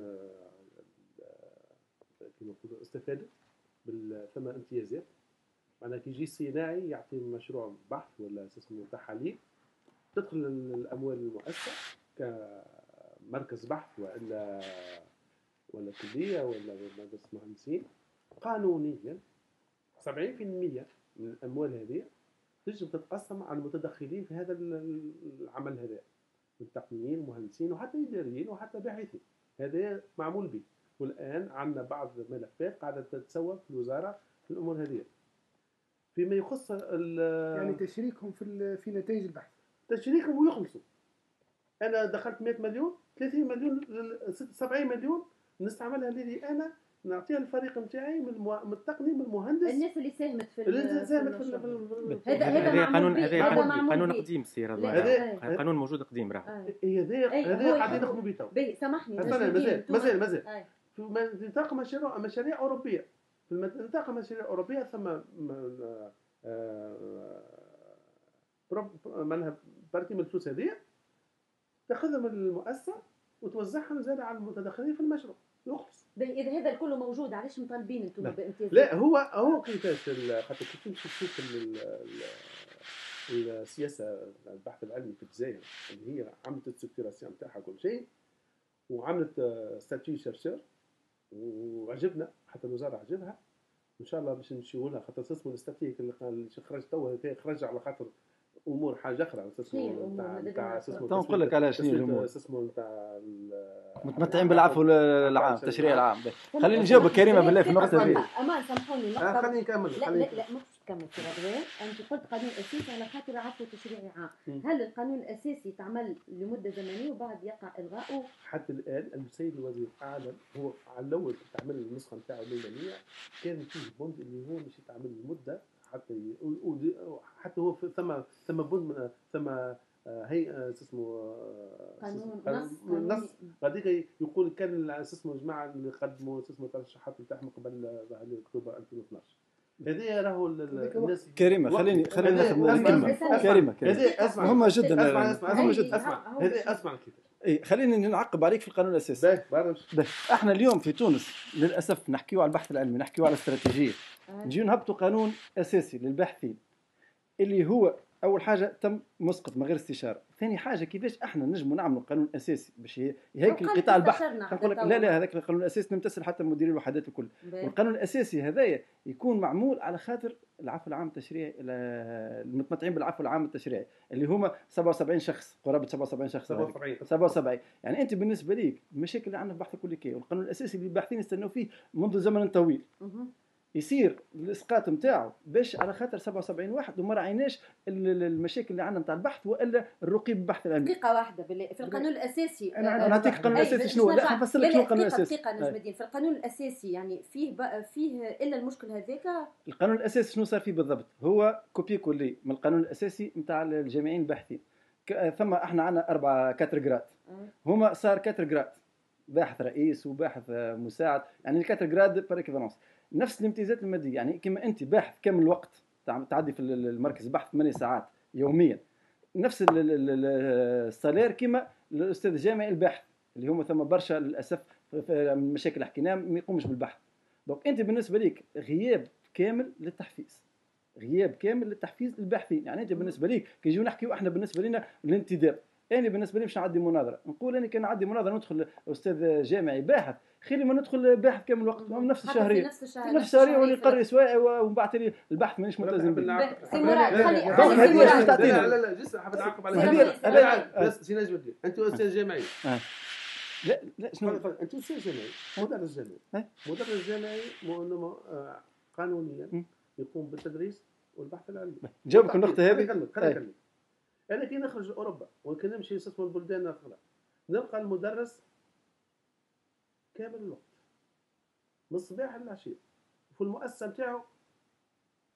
كما نقولوا استفادوا ثم امتيازات. معناها كي يجي صناعي يعطي مشروع بحث ولا اسمه تحاليل تدخل الأموال المؤسسة كمركز بحث ولا كلية ولا مدرسة مهندسين قانونيا 70% من الأموال هذه تجب تتقسم على المتدخلين في هذا العمل هذا من تقنيين ومهندسين وحتى إداريين وحتى باحثين. هذا معمول به، والآن عندنا بعض الملفات قاعدة تتسوى في الوزارة في الأمور هذه. فيما يخص يعني تشريكهم في نتائج البحث، تشريكهم ويخلصوا. أنا دخلت 100 مليون 30 مليون 70 مليون نستعملها لي أنا نعطيها الفريق نتاعي من التقني من المهندس الناس اللي ساهمت في هذا قانون، هذا قانون قديم سي رضوان، هذا قانون موجود قديم راه. هذا قاعدين نخدموا به تو. سامحني مازال في نطاق مشاريع أوروبية. في نطاق مشاريع أوروبية ثم منها بارتي من الفلوس هذه تاخذها من المؤسسة وتوزعها زاد على المتدخلين في المشروع يخلص. اذا هذا الكل موجود علاش مطالبين انتم بامتيازات؟ لا هو كيفاش خاطر كي تمشي تشوف السياسه البحث العلمي في الجزائر اللي هي عملت الستركتوراسيون نتاعها كل شيء وعملت ستاتيو شيرشور وعجبنا حتى الوزاره عجبها ان شاء الله باش نمشيو لها خاطر اسمه الاستاتيك اللي خرج تو خرج على خاطر امور حاجه اخرى اسمه نتاع نقول لك على شنو الامور اسمه نتاع متمتعين بالعفو العام التشريع العام. خليني نجاوبك كريمه بالله في النقطه هذه. امان سامحوني خليني نكمل. لا مش تكمل سي رضوان. انت قلت قانون اساسي على خاطر عفو تشريعي عام. هل القانون الاساسي تعمل لمده زمنيه وبعد يقع الغائه؟ حتى الان السيد الوزير اعلن هو على الاول تعمل النسخه نتاعو الاولانيه كان فيه بند اللي هو مش يتعمل المده حتى هو ثم بند ثم هي اسمه قانون نص غادي يقول كان اسمه جماعه اللي قدموا اسمه ترشحات نتاعهم قبل اكتوبر 2012. هذه راهو الناس كريمه خليني ناخذ كريمه اسمع مهمه جدا مهمه جدا هذه اسمع كيفاش خليني نعقب عليك في القانون الاساسي. احنا اليوم في تونس للاسف نحكيو على البحث العلمي نحكيو على الاستراتيجيه نجيو نهبطوا قانون اساسي للباحثين اللي هو اول حاجه تم مسقط من غير استشاره. ثاني حاجه كيفاش احنا نجموا نعملوا قانون اساسي باش يهيكل قطاع البحث. نقول لك لا هذاك القانون الاساسي نمتثل حتى مديري الوحدات الكل. والقانون الاساسي هذايا يكون معمول على خاطر العفو العام التشريعي المتمتعين بالعفو العام التشريعي اللي هما 77 شخص قرابه 77 شخص 77. يعني انت بالنسبه ليك المشاكل اللي عندنا في البحث الكليكي والقانون الاساسي اللي الباحثين يستنوا فيه منذ زمن طويل يصير الاسقاط نتاعو باش على خاطر 77 واحد وما راعيناش المشاكل اللي عندنا نتاع البحث والا الرقي بالبحث العلمي. دقيقه واحده بالله في القانون الاساسي انا نعطيك القانون الاساسي شنو لا نفسر لك شنو القانون الاساسي. دقيقه نجم الدين في القانون الاساسي يعني فيه الا المشكل هذاك. القانون الاساسي شنو صار فيه بالضبط؟ هو كوبي كولي من القانون الاساسي نتاع الجامعيين الباحثين. ثم احنا عندنا 4 كاترجرات هما صار كاترجرات باحث رئيس وباحث مساعد يعني الكاترجراد بار اكفالونس نفس الامتيازات الماديه. يعني كما انت باحث كامل الوقت تعدي في المركز بحث 8 ساعات يوميا نفس السالير كما الاستاذ الجامعي الباحث اللي هم ثم برشا للاسف من مشاكل حكيناها ما يقومش بالبحث. دونك انت بالنسبه ليك غياب كامل للتحفيز للباحثين. يعني انت بالنسبه ليك كي نجيو نحكيو احنا بالنسبه لنا الانتداب انا بالنسبه لي باش نعدي مناظره نقول انا كان نعدي مناظره ندخل استاذ جامعي باحث خير ما ندخل باحث كامل الوقت نفس الشهريه نفس الشهريه واللي يقرر سواء ومن بعد لي البحث مانيش ملتزم به. لا جس حاب نعاقب على هذه سي نجم الدين انت استاذ جامعي لا شنو انت استاذ جامعي مدرس جامعي قانونيا يقوم بالتدريس والبحث العلمي. جاوبك النقطه هذه. أنا كي نخرج أوروبا وكي نمشي نستثمر البلدان الأخرى نلقى المدرس كامل الوقت من الصباح للعشية في المؤسسة نتاعو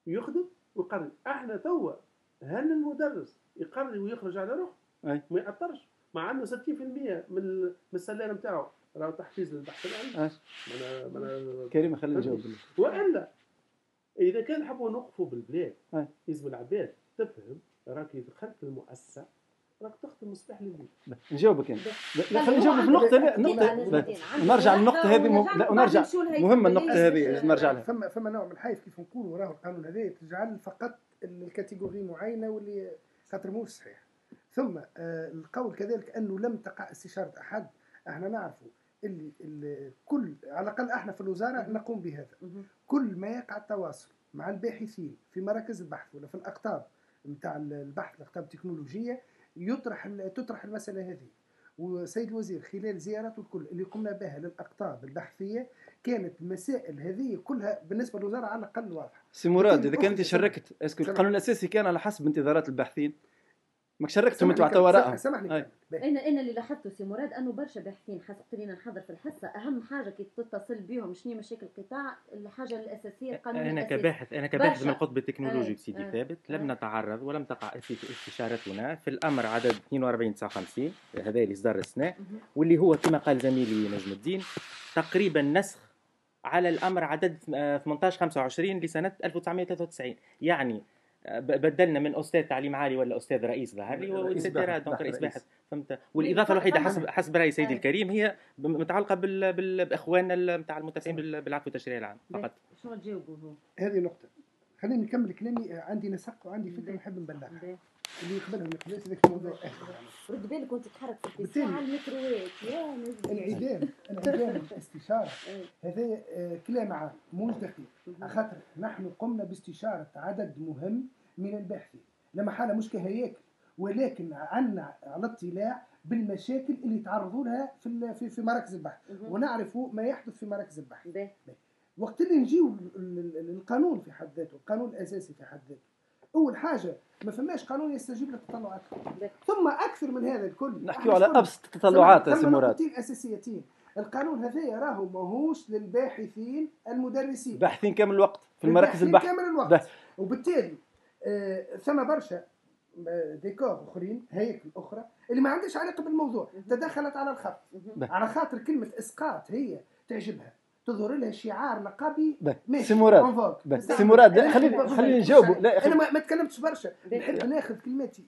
يخدم ويقرر. احنا توا هل المدرس يقرر ويخرج على روحه أي. ما يأثرش مع انه 60% من السلالة نتاعو راهو تحفيز للبحث العلمي. كريم خلينا نجاوب. والا اذا كان حبوا نوقفوا بالبلاد أي. لازم العباد تفهم راكي دخلت المؤسسه راك تخدم مصلح للبلاد. نجاوبك انت. لا خلينا نجاوب في النقطه نرجع للنقطه هذه ونرجع مهمه النقطه هذه نرجع لها. فما نوع من الحيف كيف نقولوا راه القانون هذا تجعل فقط الكاتيجوري معينه واللي خاطر مو صحيح. ثم القول كذلك انه لم تقع استشاره احد. احنا نعرفوا اللي كل على الاقل احنا في الوزاره نقوم بهذا. كل ما يقع التواصل مع الباحثين في مراكز البحث ولا في الاقطاب نتاع البحث الاقطاب التكنولوجيه تطرح المساله هذه. وسيد الوزير خلال زيارته الكل اللي قمنا بها للاقطاب البحثيه كانت المسائل هذه كلها بالنسبه للوزاره على الاقل واضحه. سي مراد اذا كنت شاركت اسكو القانون الاساسي كان على حسب انتظارات الباحثين ماك شاركتم انتم على وراءهم. سامحني انا اللي لاحظته سي مراد انه برشا باحثين حسب قلنا نحضر في الحصه اهم حاجه كي تتصل بهم شنو مشاكل القطاع الحاجه الاساسيه القانون الاساسي. انا كباحث من القطب التكنولوجي بسيدي ثابت لم نتعرض ولم تقع استشارتنا في الامر عدد 4259 هذا اللي اصدر السنه واللي هو كما قال زميلي نجم الدين تقريبا نسخ على الامر عدد 1825 لسنه 1993 يعني بدلنا من استاذ تعليم عالي ولا استاذ رئيس ظهر لي دونك رئيس باحث فهمت. والاضافه الوحيده حسب راي سيدي الكريم هي متعلقه باخواننا نتاع المتسعين بالعفو التشريعي العام فقط. شنو تجاوبوا هذه نقطه. خليني نكمل كلامي. عندي نسق وعندي فكره نحب نبلغها اللي يقبلها ما يقبلهاش هذاك الموضوع اخر. رد بالك وانت تتحرك في الساعه المتروات يا نجم انعدام الاستشاره هذا كلام عام مش دقيق. خاطر نحن قمنا باستشاره عدد مهم من الباحثين لما حاله مش كهياكل ولكن عنا على اطلاع بالمشاكل اللي تعرضوا لها في مراكز البحث ونعرفوا ما يحدث في مراكز البحث. وقت اللي نجيو القانون في حد ذاته القانون الاساسي في حد ذاته اول حاجه ما فماش قانون يستجيب للتطلعاتكم. ثم اكثر من هذا الكل نحكيو على ابسط التطلعات يا سي مراد. اساسيتين. القانون هذا راهو ماهوش للباحثين المدرسين باحثين كامل الوقت في المراكز البحث كامل الوقت. وبالتالي ثم برشا ديكور اخرين هيكل اخرى اللي ما عندهاش علاقه بالموضوع تدخلت على الخط على خاطر كلمه اسقاط هي تعجبها تظهر لها شعار نقابي. سي مراد سي مراد خليني نجاوبوا. لا انا ما تكلمتش برشا نحب ناخذ كلماتي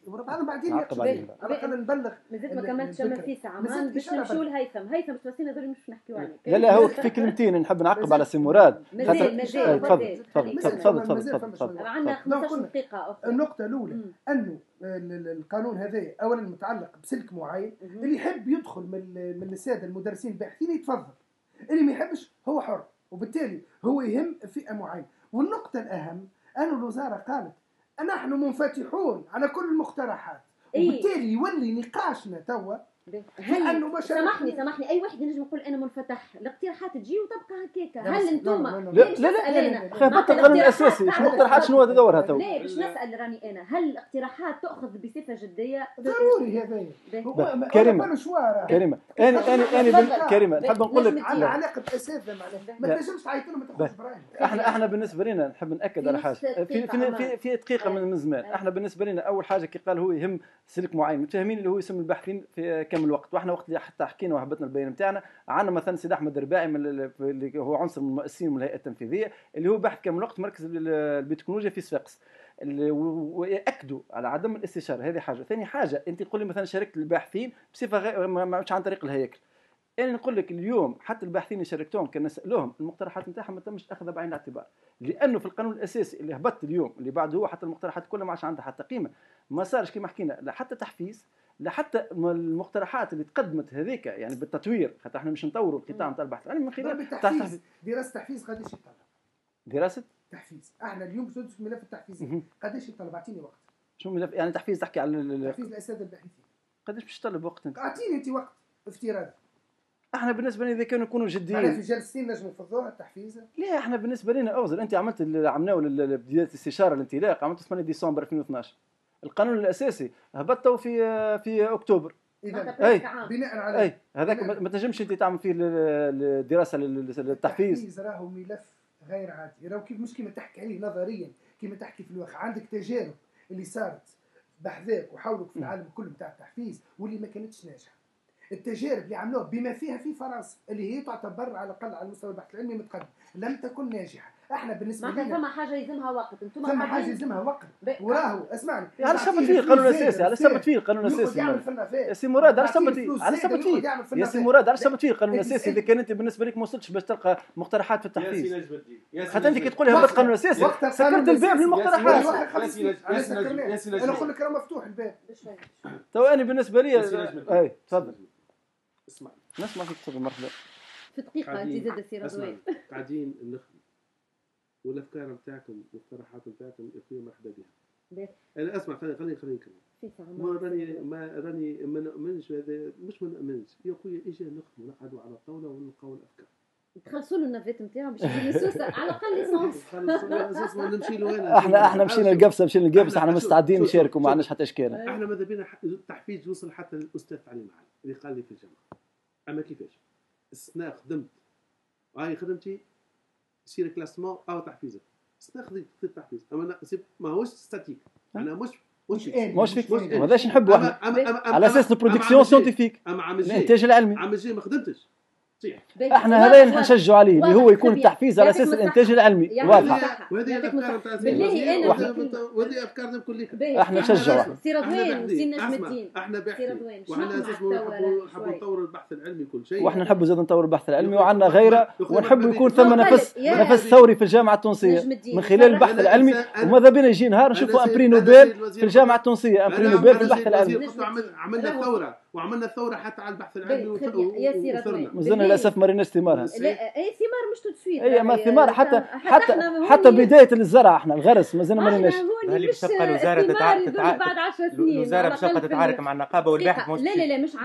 بعدين على الاقل نبلغ. مازلت ما كملتش ما في ساعه باش نمشيو لهيثم توصينا دول مش نحكيو عليه. لا هو في كلمتين نحب نعقب على سي مراد. مازال تفضل عندنا 15 دقيقه اخرى. النقطه الاولى انه القانون هذا اولا متعلق بسلك معين اللي يحب يدخل من الساده المدرسين الباحثين يتفضل اللي ما يحبش هو حر وبالتالي هو يهم فئة معينة. والنقطة الأهم أن الوزارة قالت نحن منفتحون على كل المقترحات وبالتالي يولي نقاشنا توا سامحني اي واحد ينجم يقول انا منفتح الاقتراحات تجي وتبقى هكاكا. هل انتم لا خافت القانون الاساسي مش مقترحات شنو دورها تو. لا باش نسال راني انا هل الاقتراحات تاخذ بصفه جديه؟ ضروري هذا. كريمه كريمه نحب نقول لك على علاقه اساتذه معناها ما تنجمش تعيط لهم ما تاخذش برايهم. احنا بالنسبه لنا نحب ناكد على حاجه في دقيقه من زمان. احنا بالنسبه لنا اول حاجه كي قال هو يهم سلك معين متفاهمين اللي هو يسمى الباحثين في كامل الوقت. واحنا وقت اللي حتى حكينا وهبطنا البيان نتاعنا عندنا مثلا سيد احمد الرباعي اللي هو عنصر من المؤسسين من الهيئه التنفيذيه اللي هو باحث كامل الوقت مركز البيوتكنولوجيا في صفاقس ويأكدوا على عدم الاستشاره. هذه حاجه. ثاني حاجه انت تقول لي مثلا شاركت الباحثين بصفه غير ما عن طريق الهياكل. انا نقول لك اليوم حتى الباحثين اللي شاركتهم كان نسالوهم المقترحات نتاعهم ما تمش اخذها بعين الاعتبار لانه في القانون الاساسي اللي هبط اليوم اللي بعد هو حتى المقترحات كلها ما عادش عندها حتى قيمه. ما صارش كما حكينا لا حتى تحفيز لا حتى المقترحات اللي تقدمت هذيك يعني بالتطوير خاطر احنا مش نطوروا القطاع نتاع البحث العلمي من خلال دراسه تحفيز قداش يطلب. دراسه تحفيز احنا اليوم باش ندرس ملف التحفيز قداش يطلب. اعطيني وقت. شو ملف يعني تحفيز تحكي على تحفيز الاساتذه الباحثين قداش باش يطلب وقت انت؟ اعطيني انت وقت افتراضي. احنا بالنسبه لنا اذا كانوا يكونوا جديين احنا في جلستين نجم نفضوها التحفيز. لا احنا بالنسبه لنا اوزر انت عملت عملناه بدايه الاستشاره الانطلاق عملته 8 ديسمبر 2012. القانون الاساسي هبطوا في اكتوبر. اذا بناء على هذاك ما تنجمش انت تعمل فيه الدراسه للتحفيز. راهو ملف غير عادي. راهو كيف مش كيما تحكي عليه نظريا كيما تحكي في الواقع. عندك تجارب اللي صارت بحذاك وحولك في العالم كله نتاع التحفيز واللي ما كانتش ناجحه. التجارب اللي عملوها بما فيها في فرنسا اللي هي تعتبر على الاقل على المستوى البحث العلمي متقدم لم تكن ناجحه. احنا بالنسبه لنا فما حاجه يلزمها وقت. انتم فما حاجه يلزمها وقت وراهو اسمعني على ثبت فيه القانون الاساسي، على ثبت فيه القانون الاساسي يا سي مراد، على ثبت فيه، على ثبت فيه يا سي مراد، على ثبت فيه القانون الاساسي. اذا كان انت بالنسبه لك ما وصلتش باش تلقى مقترحات في التحفيز، حتى انت كي تقول لي هبط القانون الاساسي سكرت الباب للمقترحات. انا نقول لك راه مفتوح الباب. تو انا بالنسبه لي اي تفضل اسمع نسمع فيك تفضل. مرحبا. في دقيقه انت زاد سي رضوان. قاعدين نخدم والافكار نتاعكم والاقتراحات نتاعكم يا اخويا مرحبا بها. انا اسمع خليني نكمل. راني ما نؤمنش هذا، مش ما نؤمنش يا اخويا. اجي نخدموا نقعدوا على الطاوله ونلقاو الافكار. تخلصوا له النافيت نتاعهم باش يجي للسوسه على الاقل ليسونس. نمشي له احنا مشينا للقبصه، احنا مستعدين نشاركوا، ما عندناش حتى اشكال. احنا ماذا بينا التحفيز يوصل حتى للاستاذ تعليم عالي اللي قال لي في الجامعه. اما كيفاش؟ السنه خدمت هاي خدمتي يصير كلاسمون او تحفيزك. السنه خدمت في التحفيز، اما ما هوش ستاتيك. انا مش فيك ماذاش نحبوا احنا على اساس البرودكسيون سيونتيفيك، الانتاج العلمي. عام جاي ما خدمتش. احنا هذا اللي نشجعوا عليه، اللي هو يكون التحفيز على اساس الانتاج العلمي واضحه. وهذه الافكار نتاع وهذه افكارنا كلها احنا نشجعوا. سي رضوان وسي نجم الدين. احنا باحثين وعندنا اساس نحبوا نطوروا البحث العلمي كل شيء، واحنا نحبوا زاد نطوروا البحث العلمي وعندنا غيره، ونحبوا يكون ثم نفس ثوري في الجامعه التونسيه من خلال البحث العلمي. وماذا بينا يجي نهار نشوفوا امبري نوبل في الجامعه التونسيه، امبري نوبل في البحث العلمي. عملنا ثوره وعملنا ثوره حتى على البحث العلمي يا سي رضوان. مازلنا للاسف ما ريناش ثمارها. لا اي ثمار مش تسويت. اي ما ثمار حتى بدايه الزرع احنا الغرس مازلنا ما ريناش. اللي باش تبقى الوزاره بعد 10 سنين الوزاره باش تبقى تتعارك مع النقابه والباحث. لا مش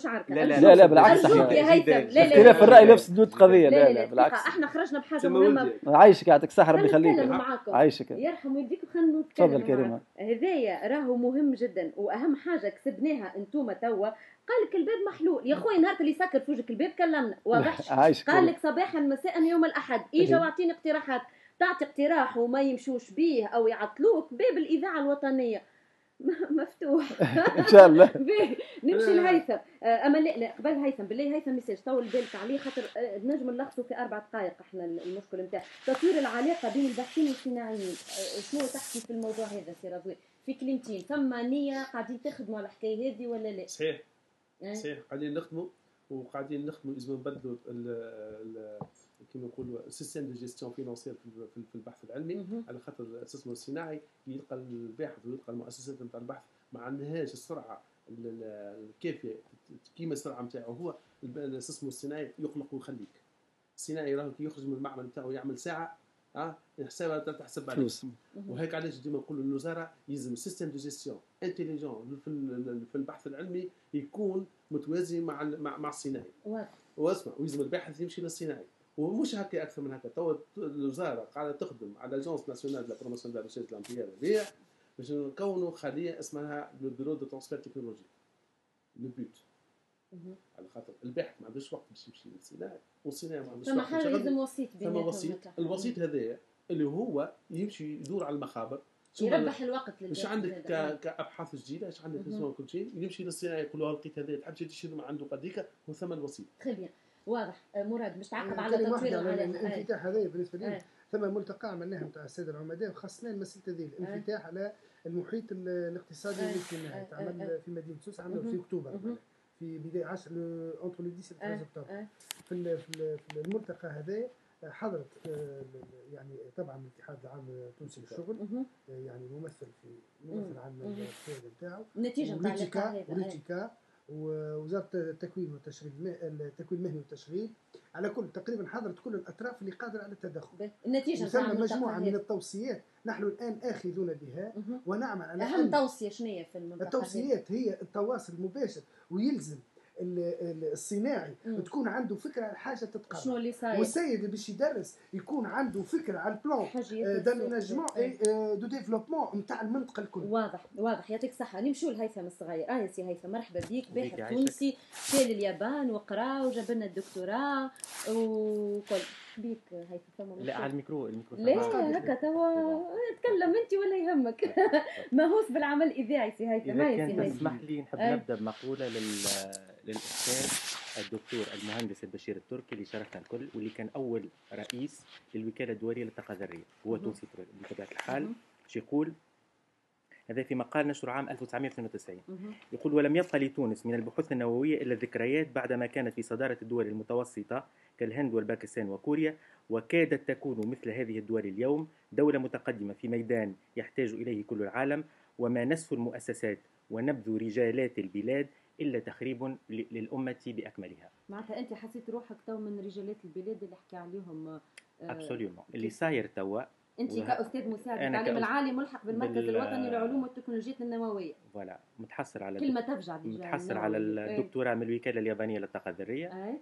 عاركه. لا بالعكس اختلاف الراي لا يفسد القضيه. لا بالعكس احنا خرجنا بحاجه مهمه. عايشك يعطيك الصحه ربي يخليك. عايشك يرحم والديك. خلينا نتكلم. تفضل كريمه. هذايا راهو مهم جدا واهم حاجه كسبناها انتوما توا. قال لك الباب محلول يا خويا. نهار اللي سكر في وجهك الباب كلمنا واضح. قال لك صباحا مساء يوم الاحد اجا واعطيني اقتراحات. تعطي اقتراح وما يمشوش بيه او يعطلوك، باب الاذاعه الوطنيه مفتوح ان شاء الله. نمشي لهيثم. اما لا قبل هيثم بالله هيثم ميساج طول بالك عليه خاطر نجم نلخصوا في 4 دقائق. احنا المشكل نتاع تطوير العلاقه بين الباحثين والصناعيين. شنو تحكي في الموضوع هذا سي رضوان في كلمتين؟ ثم نيه قاعدين تخدموا على الحكايه هذه ولا لا؟ صحيح قاعدين نخدموا لازم نبدلوا كما نقولوا سيستم دو جيستيون فينانسيير في البحث العلمي. على خاطر الاستثمار الصناعي يلقى الباحث ويلقى المؤسسات نتاع البحث ما عندهاش السرعه الكافيه كيما السرعه نتاعو. هو الاستثمار الصناعي يقلق ويخليك. الصناعي راهو كي يخرج من المعمل نتاعو يعمل ساعه حسابها تحسب عليه. وهيك علاش ديما نقولوا الوزاره يلزم سيستم دو جيستيون انتيليجون في البحث العلمي يكون متوازي مع الصناعي. واسمع ويلزم الباحث يمشي للصناعي. ومش هكا اكثر من هكا. تو الوزاره قاعده تخدم على اجونس ناسيونال دو بروموسيون دو ريشيرش لامبيير هذيا باش نكونوا خليه اسمها لو بيرو دو ترانسفير تكنولوجي. لو بوت على خاطر الباحث ما عندوش وقت باش يمشي للصناعي والصناعي ما عندوش وقت. فما لازم وسيط بيناتهم. الوسيط هذايا اللي هو يمشي يدور على المخابر يربح الوقت. مش عندك كابحاث جديده ايش عندك لازم كل شيء يمشي للصناعي يقول له لقيت هذا تحب تشري ما عنده قديكه وثم الوسيط. تري بيان واضح. مراد باش تعقب على تطوير العلاقه. الانفتاح هذا بالنسبه لي ثم ملتقى عملناه نتاع الساده العمداء وخصنا المساله هذه الانفتاح على المحيط الاقتصادي والاجتماعي. تعمل في مدينه سوس عملوا في اكتوبر في بدايه 10 انتر لو 10 13 اكتوبر. في الملتقى هذا حضرت يعني طبعا الاتحاد العام التونسي للشغل يعني ممثل عن القياده نتاعو النتيجه نتاع وريتيكا ووزاره التكوين والتشغيل التكوين المهني والتشغيل. على كل تقريبا حضرت كل الاطراف اللي قادره على التدخل. النتيجه ثم مجموعه من التوصيات نحن الان اخذون بها ونعمل على اهم توصيه شنو هي في المنطقه؟ التوصيات هي التواصل المباشر ويلزم الصناعي تكون عنده فكره على حاجه تتقرر. شنو اللي صاير؟ والسيد اللي باش يدرس يكون عنده فكره على البلان داميناجمون دو ديفلوبمون نتاع المنطقه الكل. واضح يعطيك الصحه. نمشيو لهيثم الصغير. يا سي هيثم، مرحبا بك، باحث تونسي سال اليابان وقرا وجاب لنا الدكتوراه وكل. بيك هيثم؟ لا على الميكرو لا هكا توا تكلم انت ولا يهمك. ماهوش بالعمل الاذاعي سي هيثم. اذا كان تسمح لي نحب نبدا بمقوله للاستاذ الدكتور المهندس البشير التركي اللي شرفنا الكل، واللي كان اول رئيس للوكاله الدوليه للطاقه الذريه، هو تونسي بطبيعه الحال. شو يقول هذا في مقال نشر عام 1992؟ يقول: ولم يبقى لتونس من البحوث النوويه الا الذكريات بعدما كانت في صداره الدول المتوسطه كالهند والباكستان وكوريا، وكادت تكون مثل هذه الدول اليوم دولة متقدمة في ميدان يحتاج إليه كل العالم، وما نسف المؤسسات ونبذ رجالات البلاد إلا تخريب للأمة بأكملها. معناتها أنت حسيت روحك تو من رجالات البلاد اللي حكى عليهم؟ أبسوليومون. اللي صاير توا أنت كأستاذ مساعد التعليم العالي ملحق بالمركز الوطني للعلوم والتكنولوجيات النووية. فوالا، متحصل على كلمة تفجع متحصل على الدكتوراه من الوكالة اليابانية للطاقة الذرية.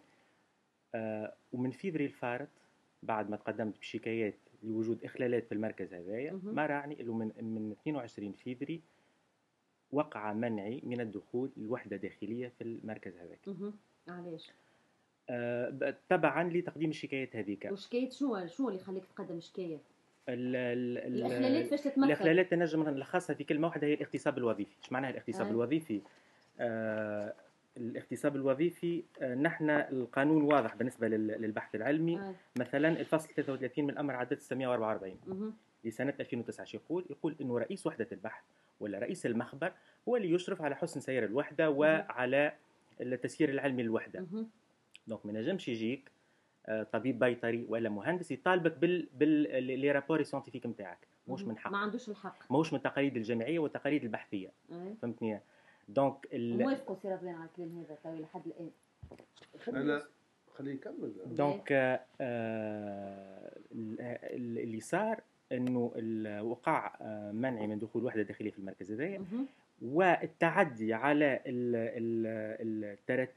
ومن فيفري الفارط بعد ما تقدمت بشكايات لوجود إخلالات في المركز هذايا، ما رعني إنه من 22 فيفري وقع منعي من الدخول لوحدة داخلية في المركز هذاك. علاش؟ تبعا لتقديم الشكايات هذيك. وشكاية شنو اللي خليك تقدم شكاية؟ الإخلالات فاش تتمثل؟ الإخلالات تنجم نلخصها في كلمة واحدة، هي الاغتصاب الوظيفي. ايش معناها الاغتصاب الوظيفي؟ الاغتصاب الوظيفي، نحن القانون واضح بالنسبة للبحث العلمي. مثلا الفصل 33 من الأمر عدد 644 لسنة 2009 يقول إنه رئيس وحدة البحث ولا رئيس المخبر هو اللي يشرف على حسن سير الوحدة وعلى التسيير العلمي للوحدة. دونك ما نجمش يجيك طبيب بيطري ولا مهندس يطالبك لي رابوري ساينتيفيك نتاعك، ماهوش من حق، ما عندوش الحق، ماهوش من التقاليد الجامعية والتقاليد البحثية. فهمتني؟ دونك موافقوا سي رضوان على الكلام هذا تو لحد الآن. أنا خليه يكمل. دونك اللي صار انه وقع منعي من دخول وحده داخليه في المركز هذايا، والتعدي على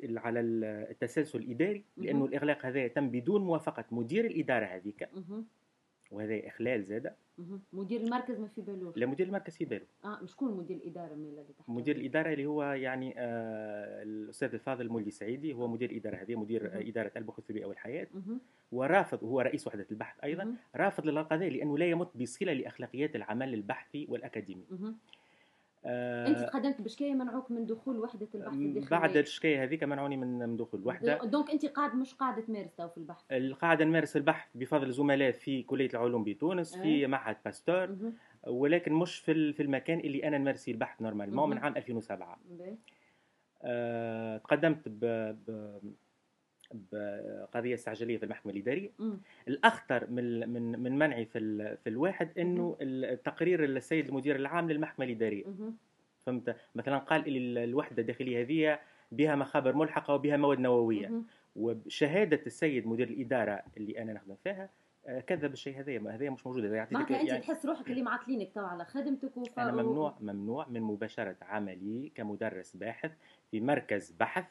على التسلسل الاداري، لانه الاغلاق هذا تم بدون موافقه مدير الاداره هذيك، وهذا اخلال زاده. مدير المركز ما في بالوش؟ لا، مدير المركز في باله. شكون مدير الاداره من اللي تحت؟ مدير الاداره اللي هو يعني الاستاذ الفاضل مولي سعيدي، هو مدير الاداره هذه، مدير اداره البحوث البيئيه والحياه، ورافض، وهو رئيس وحده البحث ايضا، رافض للقضاء لانه لا يمت بصله لاخلاقيات العمل البحثي والاكاديمي. انت تقدمت بشكايه منعوك من دخول وحده البحث الداخليه؟ بعد الشكايه هذيك منعوني من دخول الوحده. دونك انت مش قاعده تمارس تو في البحث؟ القاعده نمارس البحث بفضل زملاء في كليه العلوم بتونس، في معهد باستور، ولكن مش في المكان اللي انا نمارس فيه البحث نورمالمون من عام 2007. تقدمت بقضيه استعجاليه في المحكمه الاداريه. الاخطر من منعي في الواحد انه التقرير السيد المدير العام للمحكمه الاداريه، فهمت؟ مثلا قال لي الوحده الداخليه هذه بها مخابر ملحقه وبها مواد نوويه، وبشهاده السيد مدير الاداره اللي انا نخدم فيها كذب الشيء هذا مش موجود. هذا يعطيك معناتها انت تحس روحك اللي معطلينك تو على خدمتك انا ممنوع من مباشره عملي كمدرس باحث في مركز بحث.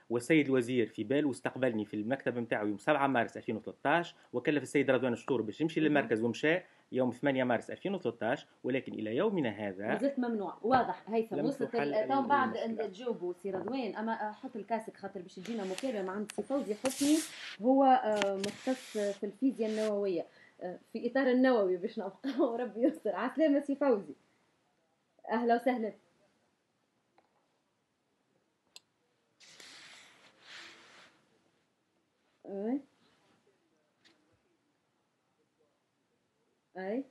والسيد الوزير في باله واستقبلني في المكتب نتاعو يوم 7 مارس 2013، وكلف السيد رضوان الشطور باش يمشي للمركز، ومشى يوم 8 مارس 2013، ولكن الى يومنا هذا وزلت ممنوع. واضح هيثم، وصلت تو بعد تجاوبوا سي رضوان. اما حط الكاسك خاطر باش تجينا مكالمه مع سي فوزي حسني، هو مختص في الفيزياء النوويه في اطار النووي باش نبقى وربي يستر. عسلامه سي فوزي، اهلا وسهلا. اي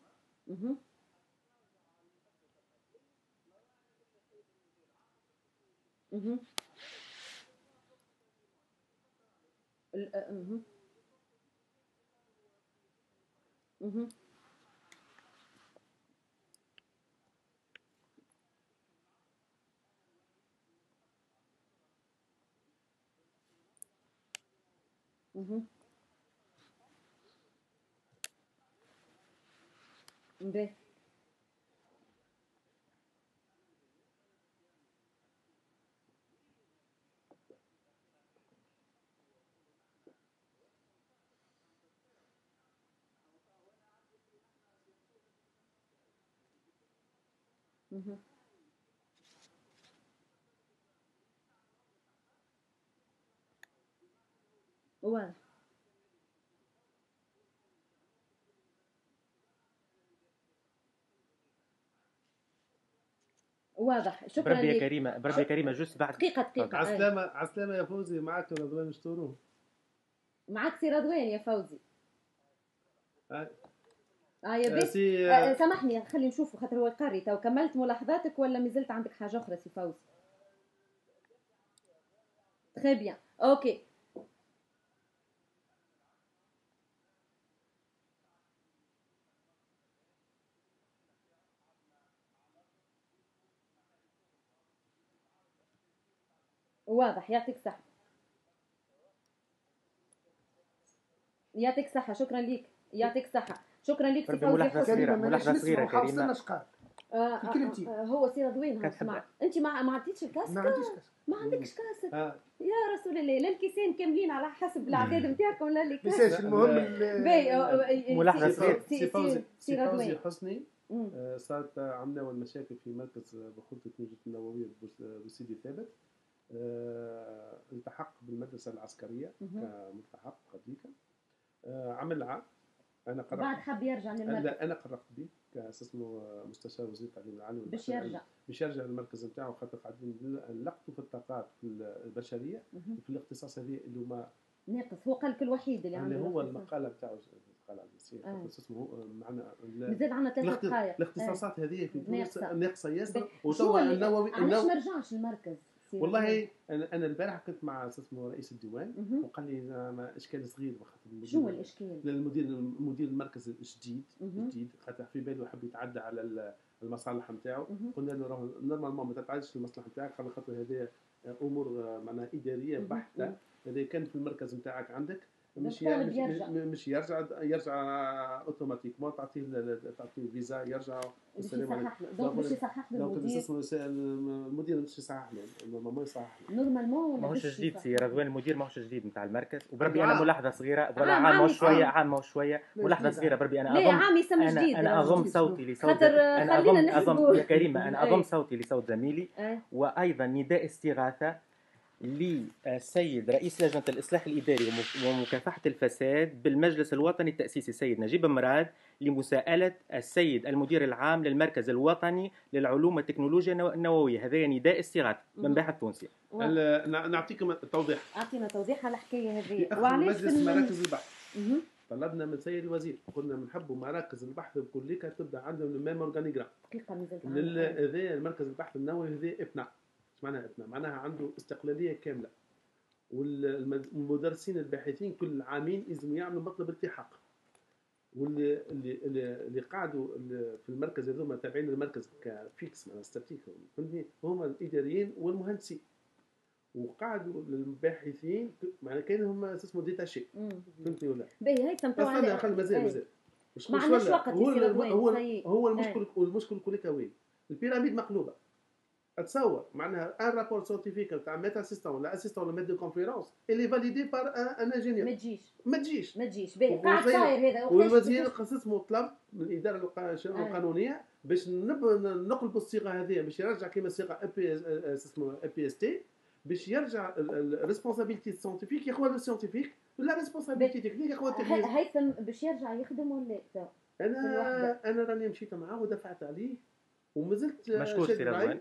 به واضح. واضح، شكرا بربي يا لك. كريمه، بربي يا كريمه، جوست بعد دقيقة. عسلامة عسلامة يا فوزي، معك رضوان مشتورو. معك سي رضوان يا فوزي. يا بس سامحني خلي نشوفوا خاطر هو قاري. تو كملت ملاحظاتك ولا مازلت عندك حاجة أخرى سي فوزي؟ تري بيان، أوكي. واضح، يعطيك الصحة. يعطيك الصحة، شكرا ليك. يعطيك الصحة، شكرا ليك سي فوزي. ملاحظة صغيرة كريمة. في كلمتين. هو سي رضوان اسمع، انت ما عطيتش الكاسك. ما عندكش كاسك. يا رسول الله، لا الكيسين كاملين على حسب الاعداد نتاعكم لا اللي كاسك. المهم ملاحظة صغيرة. سي فوزي حسني صارت عندنا أول مشاكل في مركز بخلطة النجوم النووية بسيدي ثابت. التحق بالمدرسة العسكرية كملتحق قبليك. عمل عام أنا قررت بعد حب يرجع للمركز. لا أنا قررت به كاسمه مستشار وزير التعليم العالي باش يرجع للمركز نتاعو، خاطر قاعدين نلقطوا في الطاقات البشرية في الاختصاص هذه اللي هما ناقص. هو قال الوحيد اللي عنده هو المقالة نتاعو قال اسمه معنا مازال عندنا 3 دقائق. الاختصاصات هذه في تونس ناقصة ياسر. وتوا النووي علاش ما رجعش المركز؟ والله انا البارح كنت مع اسمه رئيس الديوان وقال لي ما اشكال صغير شنو الاشكال؟ مدير المركز الجديد خاطر في باله يحب يتعدى على المصالح نتاعو. قلنا له راه نورمالمون ما تتعداش المصلحه نتاعك خاطر هذه امور معناها اداريه بحته. اذا كان في المركز نتاعك عندك مش يرجع اوتوماتيكمون تعطيه فيزا يرجع السلام عليكم. دونك باش يصحح له المدير مش يصحح له ما يصحح له نورمالمون. ماهوش جديد سي رضوان، المدير ماهوش جديد نتاع المركز. وبربي انا ملاحظه صغيره ولا عام وشويه ملاحظه صغيره بربي انا اضم عام يسمى جديد. انا اضم صوتي لصوت انا اضم يا كريمه انا اضم صوتي لصوت زميلي. وايضا نداء استغاثه للسيد رئيس لجنة الإصلاح الإداري ومكافحة الفساد بالمجلس الوطني التأسيسي السيد نجيب مراد لمساءلة السيد المدير العام للمركز الوطني للعلوم والتكنولوجيا النووية. هذا نداء استغاثة من باحث تونسي. نعطيكم توضيح. أعطينا توضيح على الحكاية هذه. وعلاش مجلس مراكز البحث طلبنا من سيد الوزير، قلنا بنحبوا مراكز البحث بكلية تبدا عندهم الميم اورغانيغرام. هذا المركز البحث النووي هذا ابناء. معناها عنده استقلاليه كامله، والمدرسين الباحثين كل عامين لازم يعملوا مطلب التحاق. واللي قاعدوا في المركز هذوما تابعين المركز كفيكس معناها ستاتيك فهمتني، هما الاداريين والمهندسين. وقعدوا للباحثين معناها كانوا هما اسمه ديتاشي. فهمتني ولا؟ باهي هاي تمتوا خلي مازال ما عندناش وقت. هو المشكل كلك وين؟ البيراميد مقلوبه. اتصور معناها ان رابور ساينتيفيك تاع ميت اسيستون ولا اسيستون ولا ميت دو كونفيرونس اللي فاليدي بار ان انجينيور ما تجيش باهي قاعد صاير هذا. والوزير اسمه طلب من الاداره القانونيه باش نقلبوا الصيغه هذه باش يرجع كيما الصيغه اسمه اي بي اس تي باش يرجع الريسبونسابيلتي ساينتيفيك يا خويا الساينتيفيك ولا ريسبونسابيلتي تكنيك يا خويا هيثم باش يرجع يخدم ولا انا راني مشيت معاه ودفعت عليه ومازلت مشكور سي رضوان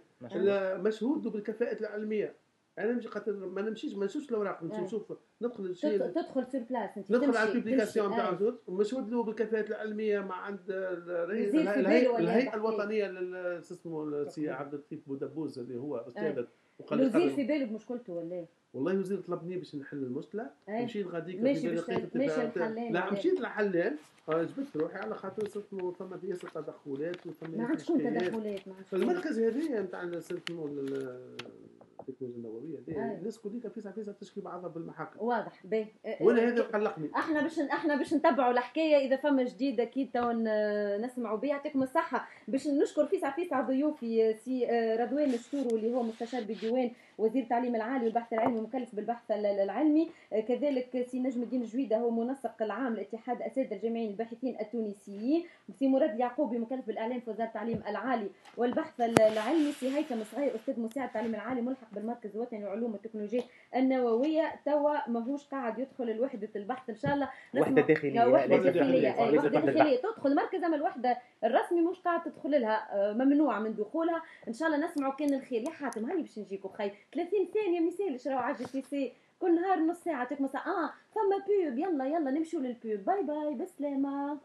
مشهود بالكفاءة العلمية. انا مش خاطر ما نمشيش الاوراق نشوف ندخل تدخل سور بلاس ندخل على الابليكاسيون تاع مشهود له بالكفاءة العلمية مع عند الهيئة الوطنية اسمه السي عبد اللطيف بودبوز اللي هو استاذ. وقال لي في باله بمشكلته ولا والله الوزير طلبني باش نحل المشكله. مشيت غاديك ماشي الحلال. مشيت للحلال جبت روحي على خاطر صرت ثم ياسر تدخلات وثم ما عادش كنت تدخلات المركز هذايا نتاع التكنولوجيا النوويه الناس كلها فيسا تشكي بعضها بالمحاكم. واضح باهي ولا هذا قلقني. احنا باش نتبعوا الحكايه اذا فما جديد اكيد تو نسمعوا بها. يعطيكم الصحه. باش نشكر فيسا ضيوفي سي رضوان مشتورو اللي هو مستشار بالديوان وزير التعليم العالي والبحث العلمي ومكلف بالبحث العلمي. كذلك سي نجم الدين جويده هو منسق العام لاتحاد اساتذه الجامعيين الباحثين التونسيين. سي مراد اليعقوبي مكلف بالاعلام في وزاره التعليم العالي والبحث العلمي، سي هيثم صغير استاذ مساعد التعليم العالي ملحق بالمركز الوطني للعلوم والتكنولوجيا النوويه، توا ماهوش قاعد يدخل الوحده البحث ان شاء الله. وحده داخليه. وحده داخليه تدخل مركز، اما الوحده الرسمي مش قاعد تدخل لها، ممنوع من دخولها. ان شاء الله نسمعوا كان الخير. يا حاتم هاني باش نجيكوا خير 30 ثانيه مثال شراو عاجل سي كل نهار نص ساعه تكمل ساعه. فما بيوب، يلا نمشوا للبيوب. باي باي، بسلامه.